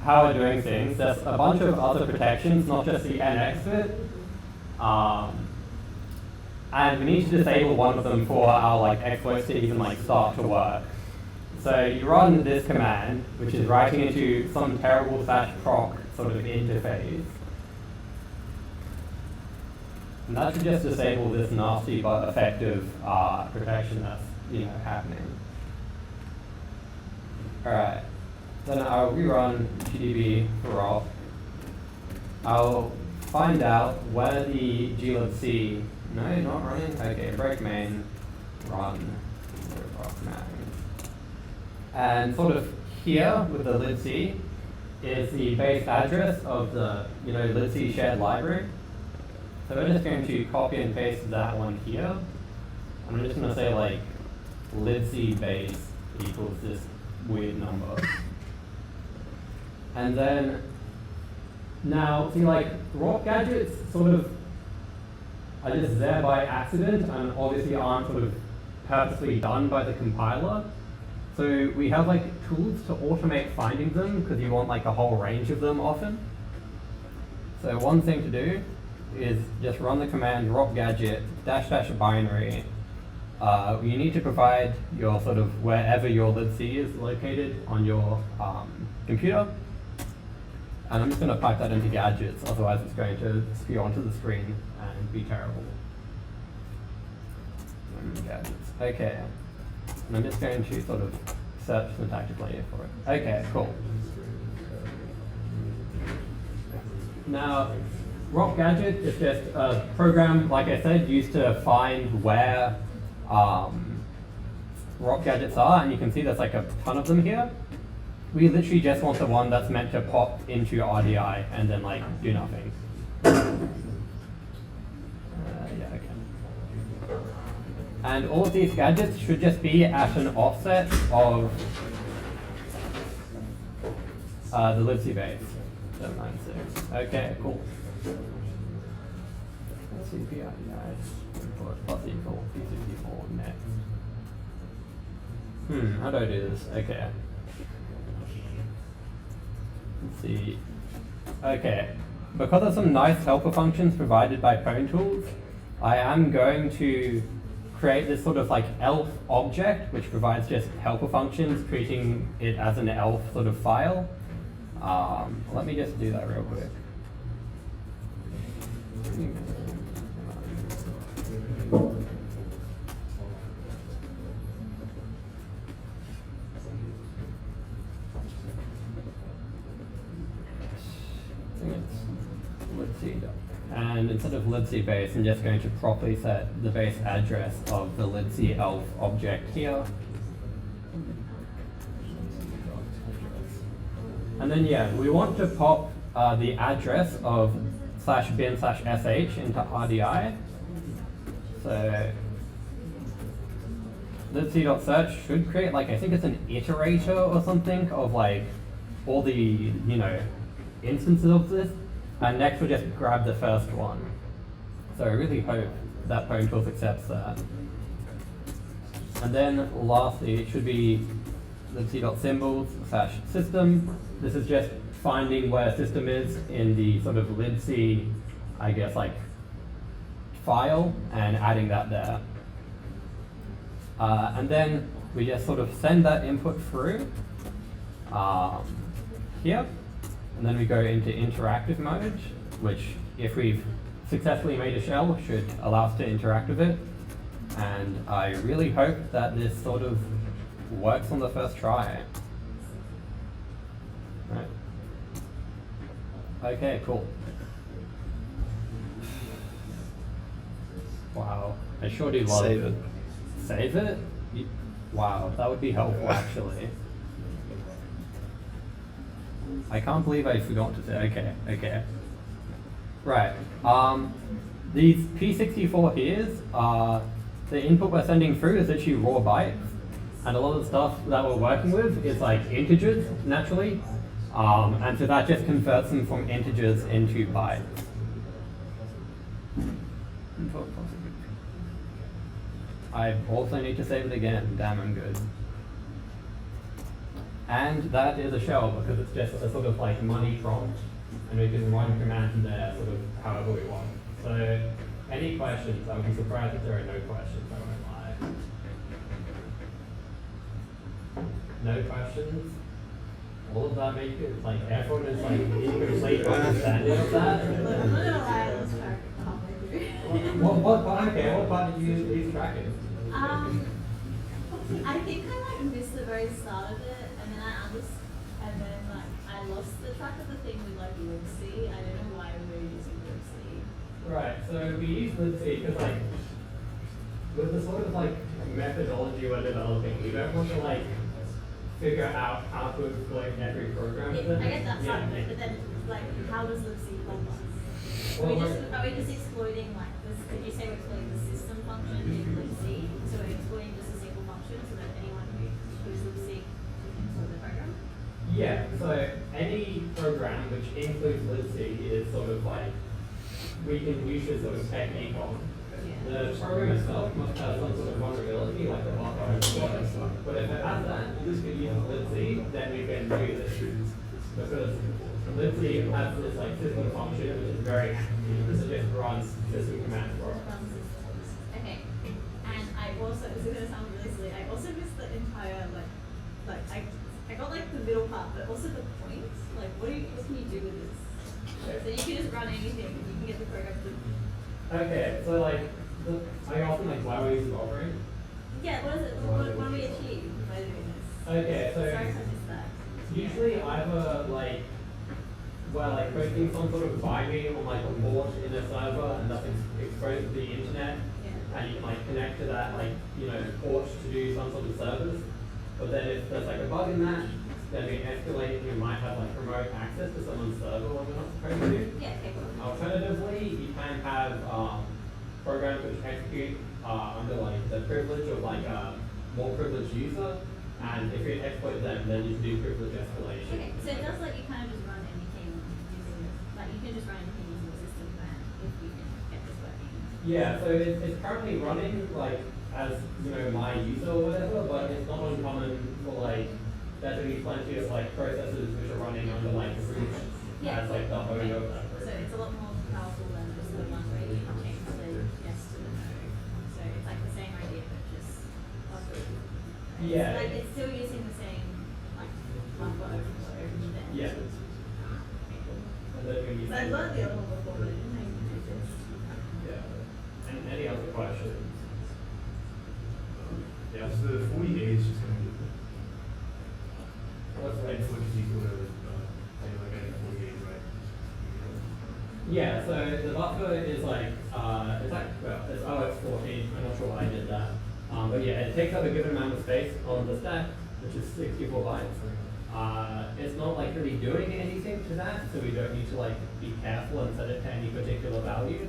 how we're doing things, there's a bunch of other protections, not just the NX bit. And we need to disable one of them for our like exploits to even like start to work. So you run this command, which is writing into some terrible /proc sort of interface. And that should just disable this nasty but effective protection that's happening. Alright. Then I'll rerun gdb for ROP. I'll find out where the glibc. No, not running. Okay, break main, run, command. And sort of here with the libc is the base address of the libc shared library. So we're just going to copy and paste that one here. And I'm just going to say like libc base equals this weird number. And then now see like ROP gadgets sort of are just there by accident and obviously aren't sort of purposely done by the compiler. So we have like tools to automate finding them because you want like a whole range of them often. So one thing to do is just run the command ROP gadget -- binary. You need to provide your sort of wherever your libc is located on your computer. And I'm just going to pipe that into gadgets, otherwise it's going to spew onto the screen and be terrible. Gadgets. Okay. And I'm just going to sort of search syntactically for it. Okay, cool. Now, ROP gadget is just a program, like I said, used to find where rock gadgets are, and you can see there's like a ton of them here. We literally just want the one that's meant to pop into RDI and then like do nothing. Yeah, okay. And all of these gadgets should just be at an offset of the libc base. 796. Okay, cool. CPI input plus equal P64 next. How do I do this? Okay. Let's see. Okay. Because of some nice helper functions provided by Pwn Tools, I am going to create this sort of like ELF object, which provides just helper functions, treating it as an ELF sort of file. Let me just do that real quick. libc. And instead of libc base, I'm just going to properly set the base address of the libc elf object here. And then yeah, we want to pop the address of /bin/sh into RDI. So libc.search should create like, I think it's an iterator or something of like all the, you know, instances of this. And next we'll just grab the first one. So I really hope that Pwn Tools accepts that. And then lastly, it should be libc.symbols/system. This is just finding where system is in the sort of libc, I guess, like file and adding that there. And then we just sort of send that input through here. And then we go into interactive mode, which if we've successfully made a shell, should allow us to interact with it. And I really hope that this sort of works on the first try. Right. Okay, cool. Wow, I sure do love
Save it.
Save it? Wow, that would be helpful actually. I can't believe I forgot to say, okay. Right, these P64 here's, the input we're sending through is actually raw bytes. And a lot of the stuff that we're working with is like integers, naturally. And so that just converts them from integers into bytes. I also need to save it again, damn I'm good. And that is a shell because it's just a sort of like money prompt, and we can run commands in there sort of however we want. So any questions? I would be surprised if there are no questions, I won't lie. No questions? All of that make it like everyone is like incomplete understanding of that?
I'm not gonna lie, I lost track halfway through.
What part did you lose track in?
I think I like missed the very start of it, and then I lost the track of the thing with like libc. I don't know why we were using libc.
Right, so we use libc because like with the sort of like methodology we're developing, we don't want to like figure out how to exploit every program.
I get that side of it, but then like how does libc help us? Are we just exploiting like this? Did you say we're exploiting the system function in libc? So we're exploiting just a single function so that anyone who uses libc can exploit the program?
Yeah, so any program which includes libc is sort of like, we can use this sort of technique on. The program itself must have some sort of vulnerability, like the buffer exploit. But if it has that, you just can use libc, then we can do this. Because libc has this like system function which is very handy. This just runs system commands for us.
Okay. And I also, this is gonna sound really silly, I also missed the entire I got like the middle part, but also the points. Like what can you do with this? So you can just run anything and you can get the program to.
Okay, so like are you asking like why we use offering?
Yeah, what is it? What do we achieve by doing this?
Okay, so
Sorry if I missed that.
usually either like we're like posting some sort of binary on like a port in a server and that's exposed to the internet, and you can like connect to that like, you know, port to do some sort of service. But then if there's like a bug in that, then we escalate, you might have like remote access to someone's server when we're not supposed to.
Yeah, okay, cool.
Alternatively, you can have programs which execute under like the privilege of like a more privileged user, and if you exploit them, then you can do privilege escalation.
Okay, so it does let you kind of just run anything using this, like you can just run anything using the system plan if you can get this working.
Yeah, so it's currently running like as, you know, my user or whatever, but it's not uncommon for like there to be plenty of like processes which are running under like root as like the owner of that
So
program.
it's a lot more powerful than just the one where you can change the yes to the no. So it's like the same idea, but just
Yeah.
Like it's still using the same like buffer overflow then.
Yeah. And then we
So I learned the other one before, but I didn't know you could do this.
Yeah. And any other questions?
Yeah, so the 40A is just gonna be
What's the
like 40 equal to like adding 48, right?
Yeah, so the buffer is like, it's like, well, it's OX14, I'm not sure why I did that. But yeah, it takes up a given amount of space on the stack, which is 64 bytes. It's not like really doing anything to that, so we don't need to like be careful and set it to any particular value.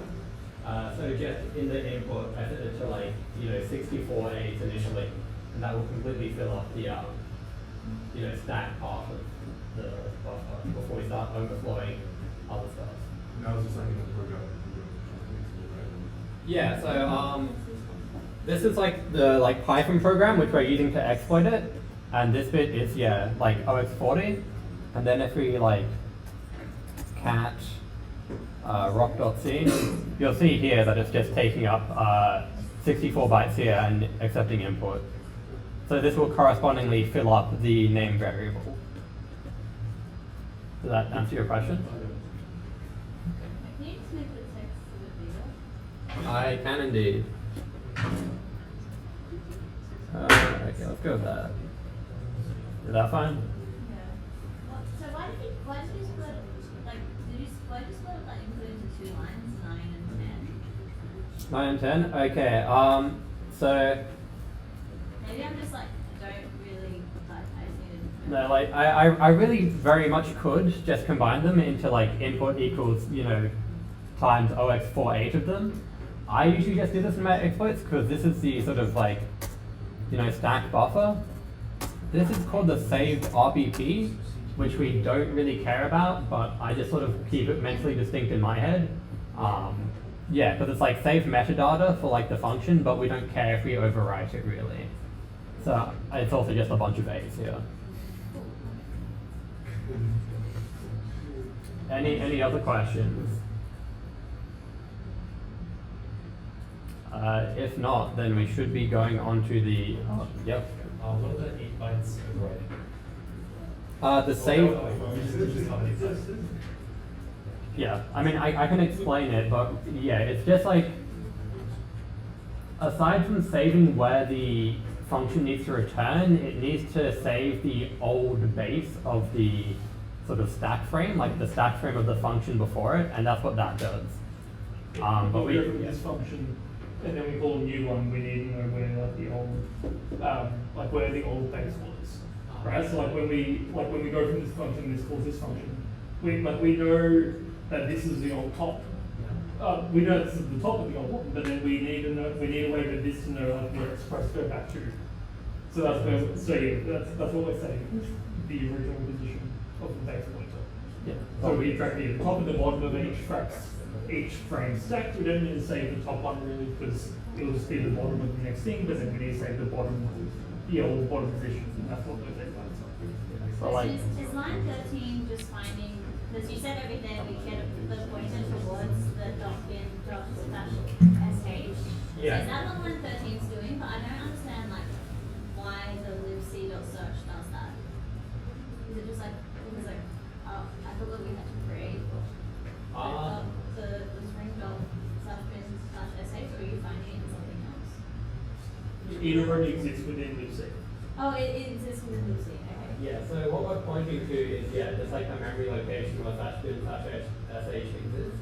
So just in the input, I set it to like, you know, 64 8 initially, and that will completely fill up the, you know, stack part of the buffer before we start overflowing other stuff.
Now it's just like in the program, right?
Yeah, so this is like the like Python program which we're using to exploit it, and this bit is like OX40, and then if we like cat rock.c, you'll see here that it's just taking up 64 bytes here and accepting input. So this will correspondingly fill up the name variable. Does that answer your question?
Can you just make the text a bit bigger?
I can indeed. Okay, let's go with that. Is that fine?
Yeah. Well, so why did you split, like, why did you split that input into 2 lines, 9 and 10?
9 and 10? Okay, so,
Maybe I'm just like, don't really, like, I just needed.
no, like, I really very much could just combine them into like input equals, you know, times OX48 of them. I usually just do this in my exploits because this is the sort of like, you know, stack buffer. This is called the saved RBP, which we don't really care about, but I just sort of keep it mentally distinct in my head. Yeah, because it's like saved metadata for like the function, but we don't care if we overwrite it really. So it's also just a bunch of A's here. Any other questions? If not, then we should be going on to the, yep.
What are the 8 bytes overriding?
The save,
Just how many bytes?
yeah, I mean, I can explain it, but yeah, it's just like, aside from saving where the function needs to return, it needs to save the old base of the sort of stack frame, like the stack frame of the function before it, and that's what that does. But we,
go from this function, and then we call a new one. We need to know where like the old, like where the old base was, right? So like when we go from this function, this calls this function. We know that this is the old top. We know this is the top of the old one, but then we need to know. We need a way for this to know like where it's supposed to go back to. So that's where. So yeah, that's what we're saying. The original position of the base pointer.
yeah.
So we track the top and the bottom of each frame stack. We don't need to save the top one really because it'll just be the bottom of the next thing, but then we need to save the bottom, the old bottom position, and that's what those 8 bytes are.
So like,
Is line 13 just finding, because you said every day we get the pointer towards the doc.in.sh.
Yeah.
So is that what line 13 is doing? But I don't understand like why the libc.search does that. Is it just like, because like, I thought that we had to create the string dot/bin/sh, or are you finding it in something else?
It already exists within libc.
Oh, it exists within libc. Okay.
yeah, so what we're pointing to is, yeah, just like a memory location where /bin/sh exists.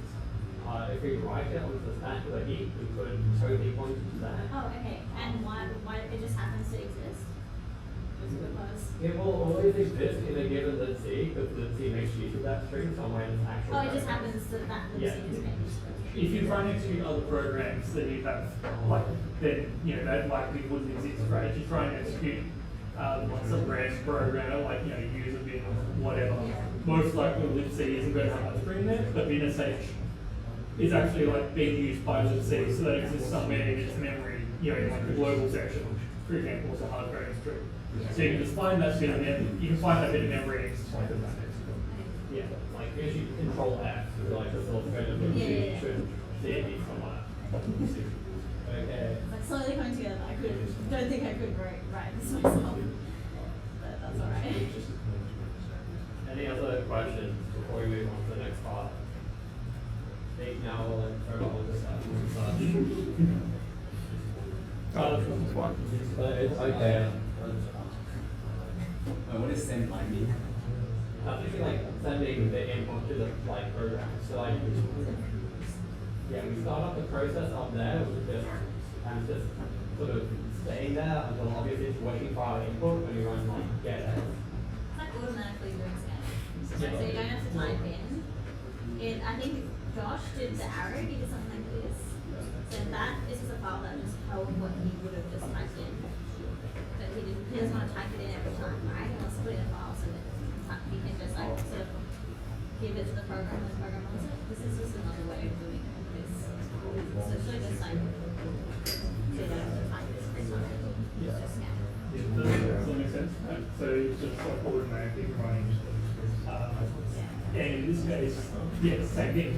If if we write it onto the stack with a heap, we could totally point to that.
Oh, okay. And why it just happens to exist? Just because.
It will always exist in a given libc because libc makes use of that string somewhere in its actual
Oh, it just
program.
happens that libc
Yeah.
is made.
If you try and execute other programs that you have, like, then, you know, that likely wouldn't exist, right? If you try and execute like some random program, like, you know, use a bit, whatever, most likely libc isn't going to have that string there, but VNSH is actually like being used by libc, so that exists somewhere in its memory, you know, in like the global section, for example, it's a hard coding string. So you can just find that bit of memory, you can find that bit of memory and just point it back.
Yeah, like if you control F, so like the source code of libc
Yeah.
should be somewhere. Okay.
Like slowly coming together. Don't think I could write this myself. But that's alright.
Any other questions before we move on to the next part? Think now we'll like throw all this out and such.
One.
But it's okay.
What does send line mean?
Basically like sending the input to the like program. So like yeah, we start up the process up there with just sort of staying there until obviously it's waiting for our input when you run like get it.
It's like automatically doing scanning. So you don't have to type in. I think Josh did the arrow, he did something like this. So that is just a file that just held what he would have just typed in. But he doesn't want to type it in every time, right? He wants to put it in a file so that he can just like sort of give it to the program and the program wants it. This is just another way of doing this. So it's really just like, so you don't have to type this every time. It's just scan.
Does that make sense? Right. So it's just like automatically running. And in this case, yeah, same thing.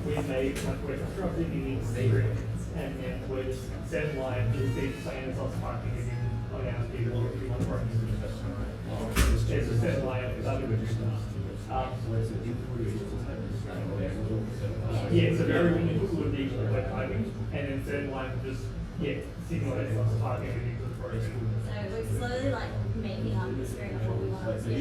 We made like we're constructing in secret, and then we're just send line is the same as us typing it in on our keyboard if you want to run it. There's a send line of other yeah, it's a very input would be like typing, and then send line just simulates us typing it into the program.
So we're slowly like making up the string of what we want to do.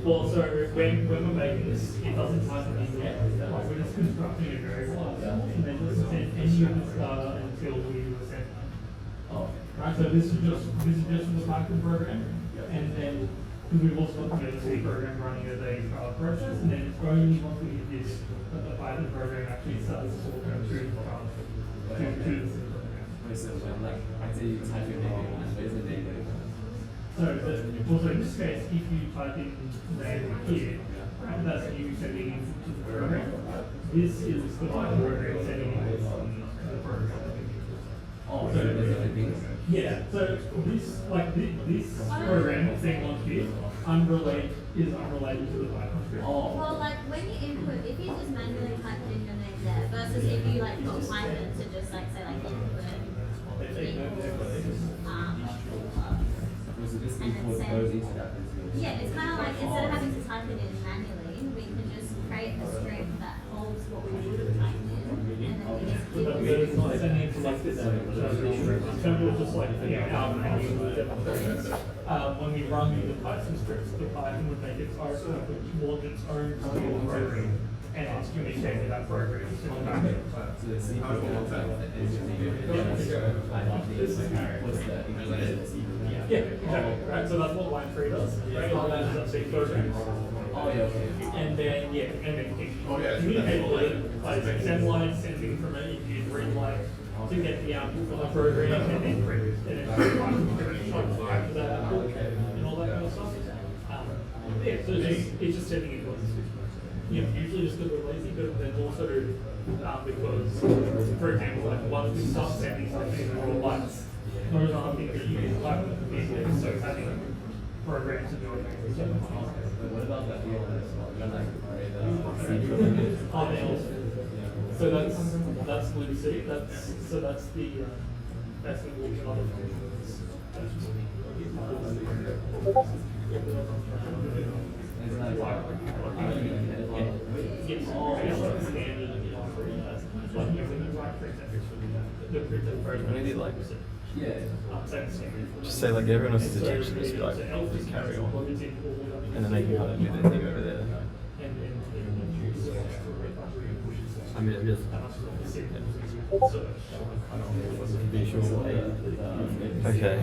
Well, so when we're making this, it doesn't type it in yet. Like we're just constructing a variable, and then just send any of this data until we send it. Right. So this is just for the Python program, and then because we've also got the C program running as a process, and then it's only once we hit this that the Python program actually starts to talk to the program. So also in this case, if you type in name here, that's you sending input to the program. This is the Python program sending input to the program.
Oh,
so yeah, so this program thing on here is unrelated to the Python script.
Oh.
Well, like when you input, if you just manually type in your name there, versus if you like got Python to just like say like input yeah, it's kind of like instead of having to type it in manually, we can just create a string that holds what we would have typed in, and then we just give it.
It's not sending it to like this. So just like our manual when we run the Python scripts, the Python would make its own, launch its own small program, and it's communicating with that program. Yeah, exactly. Right, so that's what line 3 does. Right, all that is up to programs.
Oh, yeah, okay.
And then communicate with it, like send line, sending from it, you use read line to get the output from the program, and then print it, and then after that output, and all that kind of stuff. Yeah, so it's just sending it once. Usually just because we're lazy, but then also because, for example, like once we start sending something in raw bytes, those are things that you can type with the business, so having programs to do it.
What about that
Oh, they also. So that's libc. That's the other functions.
Maybe like
Yeah.
just say like everyone else's attention, just be like carry on, and then they can kind of do their thing over there.
Visual
Okay.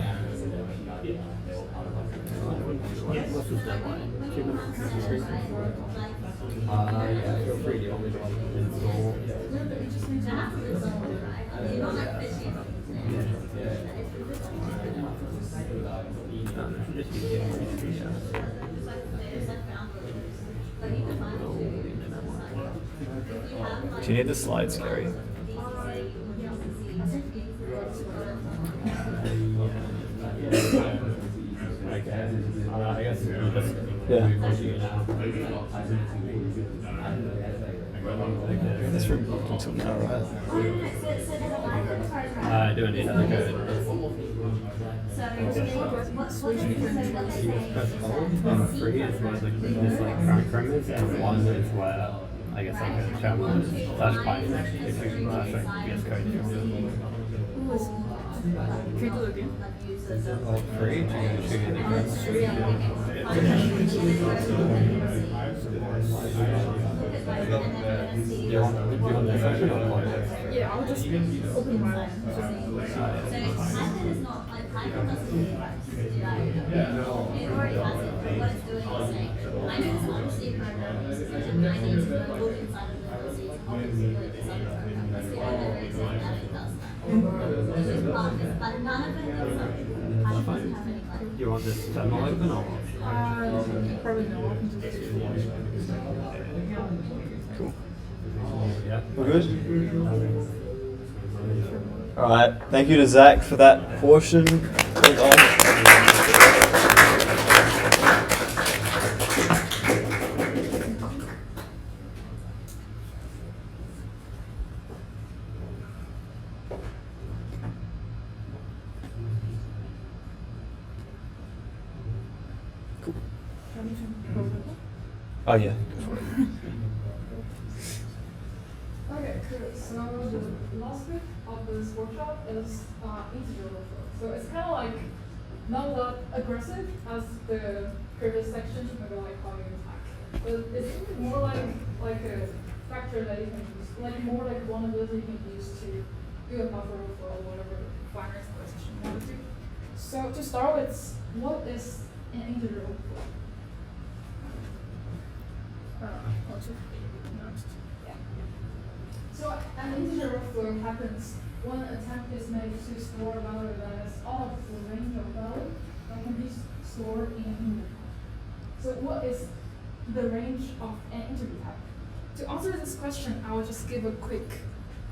What's this deadline? 2 minutes? Yeah, feel free. Do you want me to install?
Do you need the slides, Gary?
I guess we'll just
Yeah.
move on to you now.
This room booked until now, right?
Do I need another code? You just press hold, and 3 is where the this like current frame is, and 1 is where I guess like a channel is /Python if you can VS Code if you want.
Can you do it again?
Alt 3 to show you the code. Do you want this section or close it?
Yeah, I'll just open my line.
Python is not like Python doesn't really like it already has it. What it's doing is saying, I know this other C program uses it, and I need to go look inside of the policies and obviously this other program. That's the only reason that it does that. But none of it is like Python doesn't have any like.
Do you want this terminal open or?
Probably no. I can do this.
Cool.
Yeah.
We're good? Alright, thank you to Zach for that portion. Well done. Oh yeah, go for it.
Okay, cool. So the last bit of this workshop is integer overflow. So it's kind of like not that aggressive as the previous section about like how you attack, but it's more like a factor that you can use, like more like vulnerability you can use to do a buffer overflow or whatever binary exploitation you want to do. So to start with, what is an integer overflow? Yeah. So an integer overflow happens when an attempt is made to store a value that is out of the range of value that can be stored in an integer type. So what is the range of an integer type? To answer this question, I will just give a quick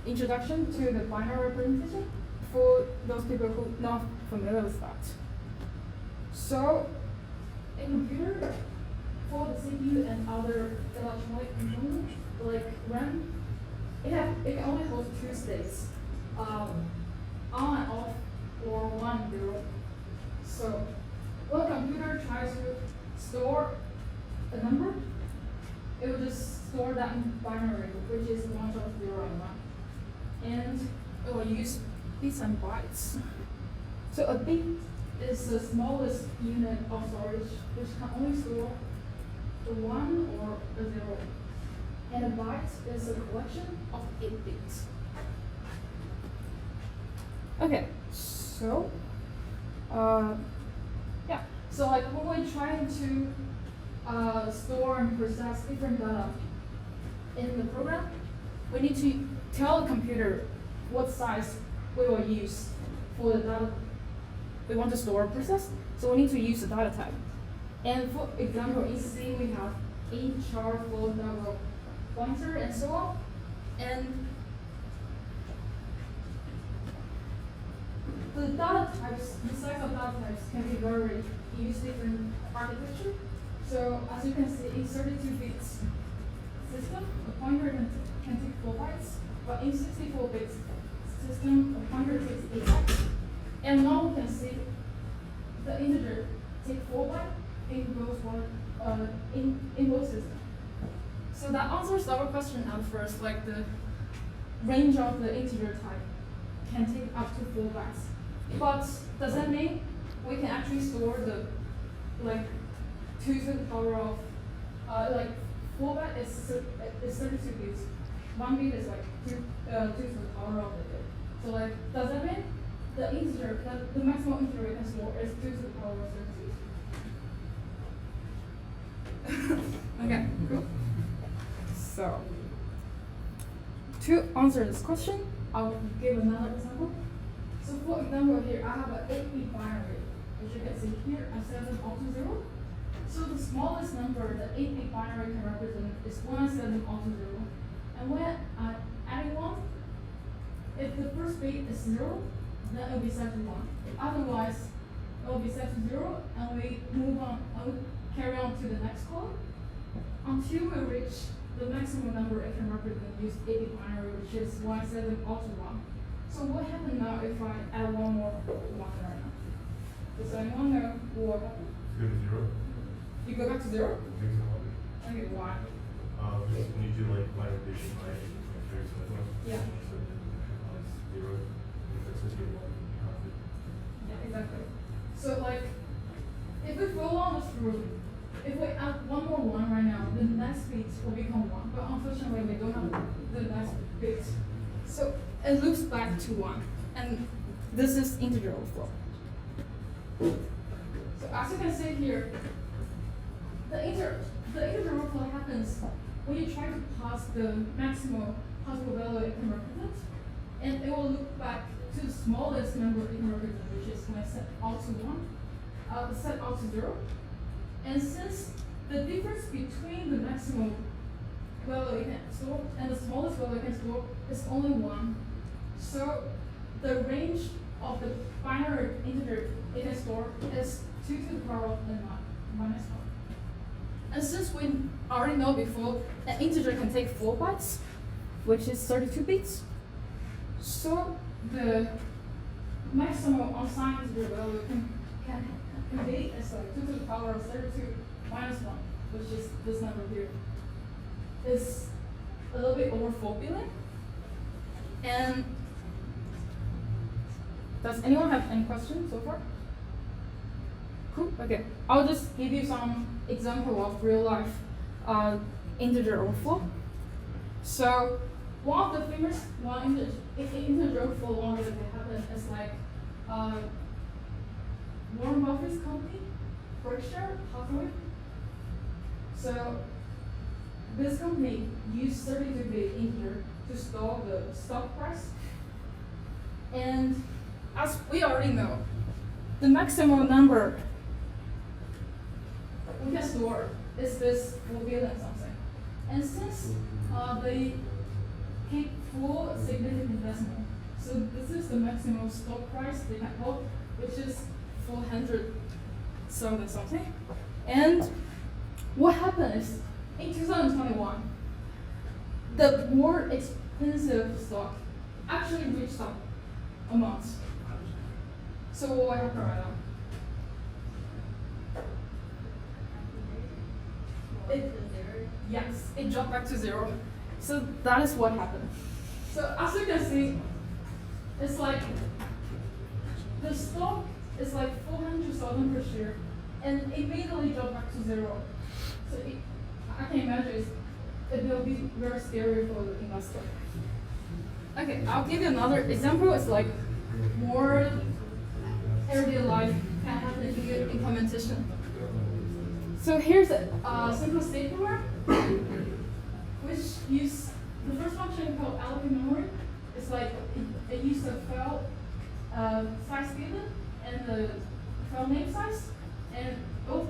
introduction to the binary representation for those people who are not familiar with that. So a computer, for the CPU and other electronic components, like RAM, it can only hold 2 states, on and off, or 1, 0. So when a computer tries to store a number, it will just store that in binary, which is 1 of 0 and 1. And it will use bits and bytes. So a bit is the smallest unit of storage, which can only store a 1 or a 0. And a byte is a collection of 8 bits. Okay, so, yeah. So like when we're trying to store and process different data in the program, we need to tell the computer what size we will use for the data we want to store and process. So we need to use the data type. And for example, in C we have int, char, float, double, pointer, and so on. And the data types, the size of data types can be varied. You use different architecture. So as you can see, in 32 bits system, a pointer can take 4 bytes, but in 64 bits system, a pointer takes 8 bytes. And now we can see the integer take 4 bytes in both systems. So that answers our question at first, like the range of the integer type can take up to 4 bytes. But does that mean we can actually store the 2 to the power of 4 bytes is 32 bits. 1 bit is like 2 to the power of the bit. So like, does that mean the integer, the maximum integer we can store is 2 to the power of 32? Okay, cool. So, to answer this question, I'll give another example. So for example here, I have an 8-bit binary, which you can see here, I set them all to 0. So the smallest number the 8-bit binary can represent is when I set them all to 0. And when I add 1, if the first bit is 0, then it will be set to 1. Otherwise, it will be set to 0, and we move on, and we carry on to the next column until we reach the maximum number it can represent use 8-bit binary, which is when I set them all to 1. So what happens now if I add one more 1 right now? Does anyone know what happens?
Go to 0.
You go back to 0?
I think so.
Okay, why?
Just when you do like binary addition, I very similar.
Yeah.
So it's 0. If it's a 0, you have it.
Yeah, exactly. So like, if we follow on this rule, if we add one more 1 right now, the next bit will become 1. But unfortunately, we don't have the next bit. So it loops back to 1. And this is integer overflow. So as you can see here, the integer overflow happens when you try to pass the maximum possible value it can represent, and it will look back to the smallest number it can represent, which is when I set all to 1, set all to 0. And since the difference between the maximum value it can store and the smallest value it can store is only 1, so the range of the binary integer it can store is 2 to the power of n minus 1. And since we already know before, an integer can take 4 bytes, which is 32 bits, so the maximum unsigned integer value can be as like 2 to the power of 32 minus 1, which is this number here, is a little bit over 4 billion. And does anyone have any questions so far? Cool. Okay. I'll just give you some example of real life integer overflow. So one of the famous integer overflow one that happen is like Warren Buffett's company, Berkshire Hathaway. So this company used 32-bit integer to store the stock price. And as we already know, the maximum number we can store is this 4 billion something. And since they keep 4 significant decimal, so this is the maximum stock price they can hold, which is 400 something. And what happened is, in 2021, the more expensive stock actually reached that amount. So what happened right now? Yes, it dropped back to 0. So that is what happened. So as you can see, it's like the stock is like 400,000 per share, and immediately dropped back to 0. So I can imagine it will be very scary for the investor. Okay, I'll give you another example. It's like more everyday life can happen in your implementation. So here's a simple state program, which use the first function called allocate memory. It's like it uses a file size given and the file name size, and both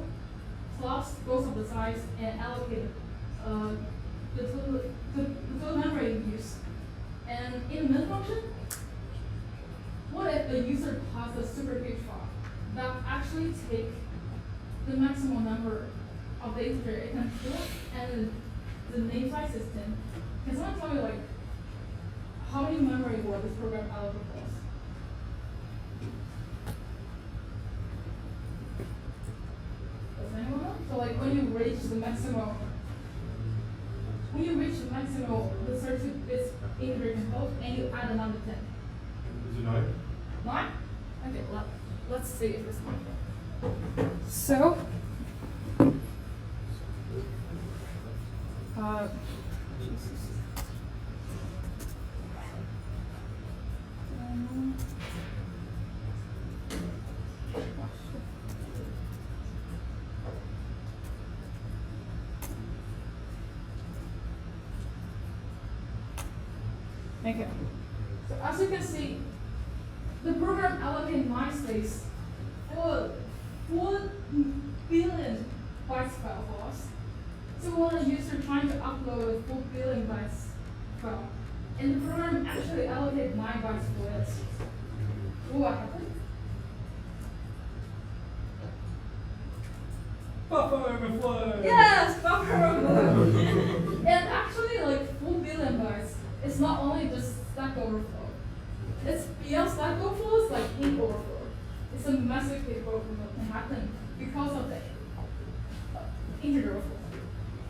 plots both of the size and allocate the total memory used. And in the main function, what if the user has a super huge file that actually take the maximum number of the integer it can store, and the name size is 10? Can someone tell me like how many memory will this program allocate for us? Does anyone know? So like when you reach the maximum, the 32 bits integer can hold, and you add another 10.
Is it 9?
9? Okay, let's see if it's 9. So, Okay. So as you can see, the program allocated my space for 4 billion bytes file for us. So when a user trying to upload a 4 billion bytes file, and the program actually allocated 9 bytes for it, what happened?
Buffer overflow!
Yes, buffer overflow. And actually, like 4 billion bytes, it's not only just stack overflow. It's beyond stack overflow, it's like heap overflow. It's a massive heap overflow that happen because of the integer overflow.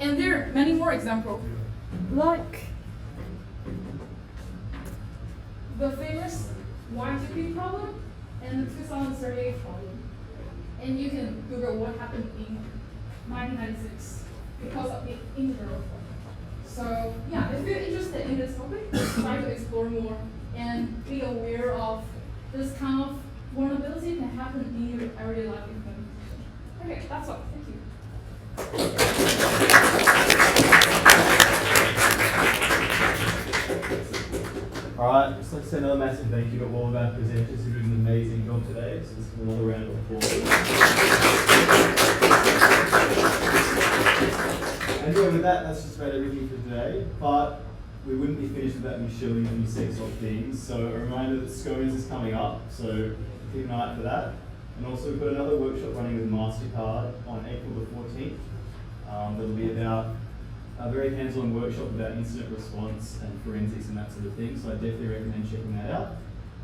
And there are many more examples, like the famous Y2P problem and the 2038 problem. And you can Google what happened in 1996 because of the integer overflow. So yeah, if you're interested in this topic, try to explore more and be aware of this kind of vulnerability can happen in your everyday life implementation. Okay, that's all. Thank you.
Alright, just like to say another massive thank you to all of our presenters who did an amazing job today. So let's give them another round of applause. And yeah, with that, that's just about everything for today. But we wouldn't be finished without me showing you new SecSoc themes. So a reminder that Scones is coming up, so keep an eye out for that. And also we've got another workshop running with MasterCard on April the 14th. That'll be about a very hands-on workshop about incident response and forensics and that sort of thing. So I definitely recommend checking that out.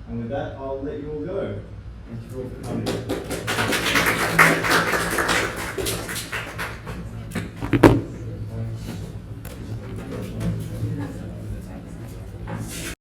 And with that, I'll let you all go. Thank you all for coming.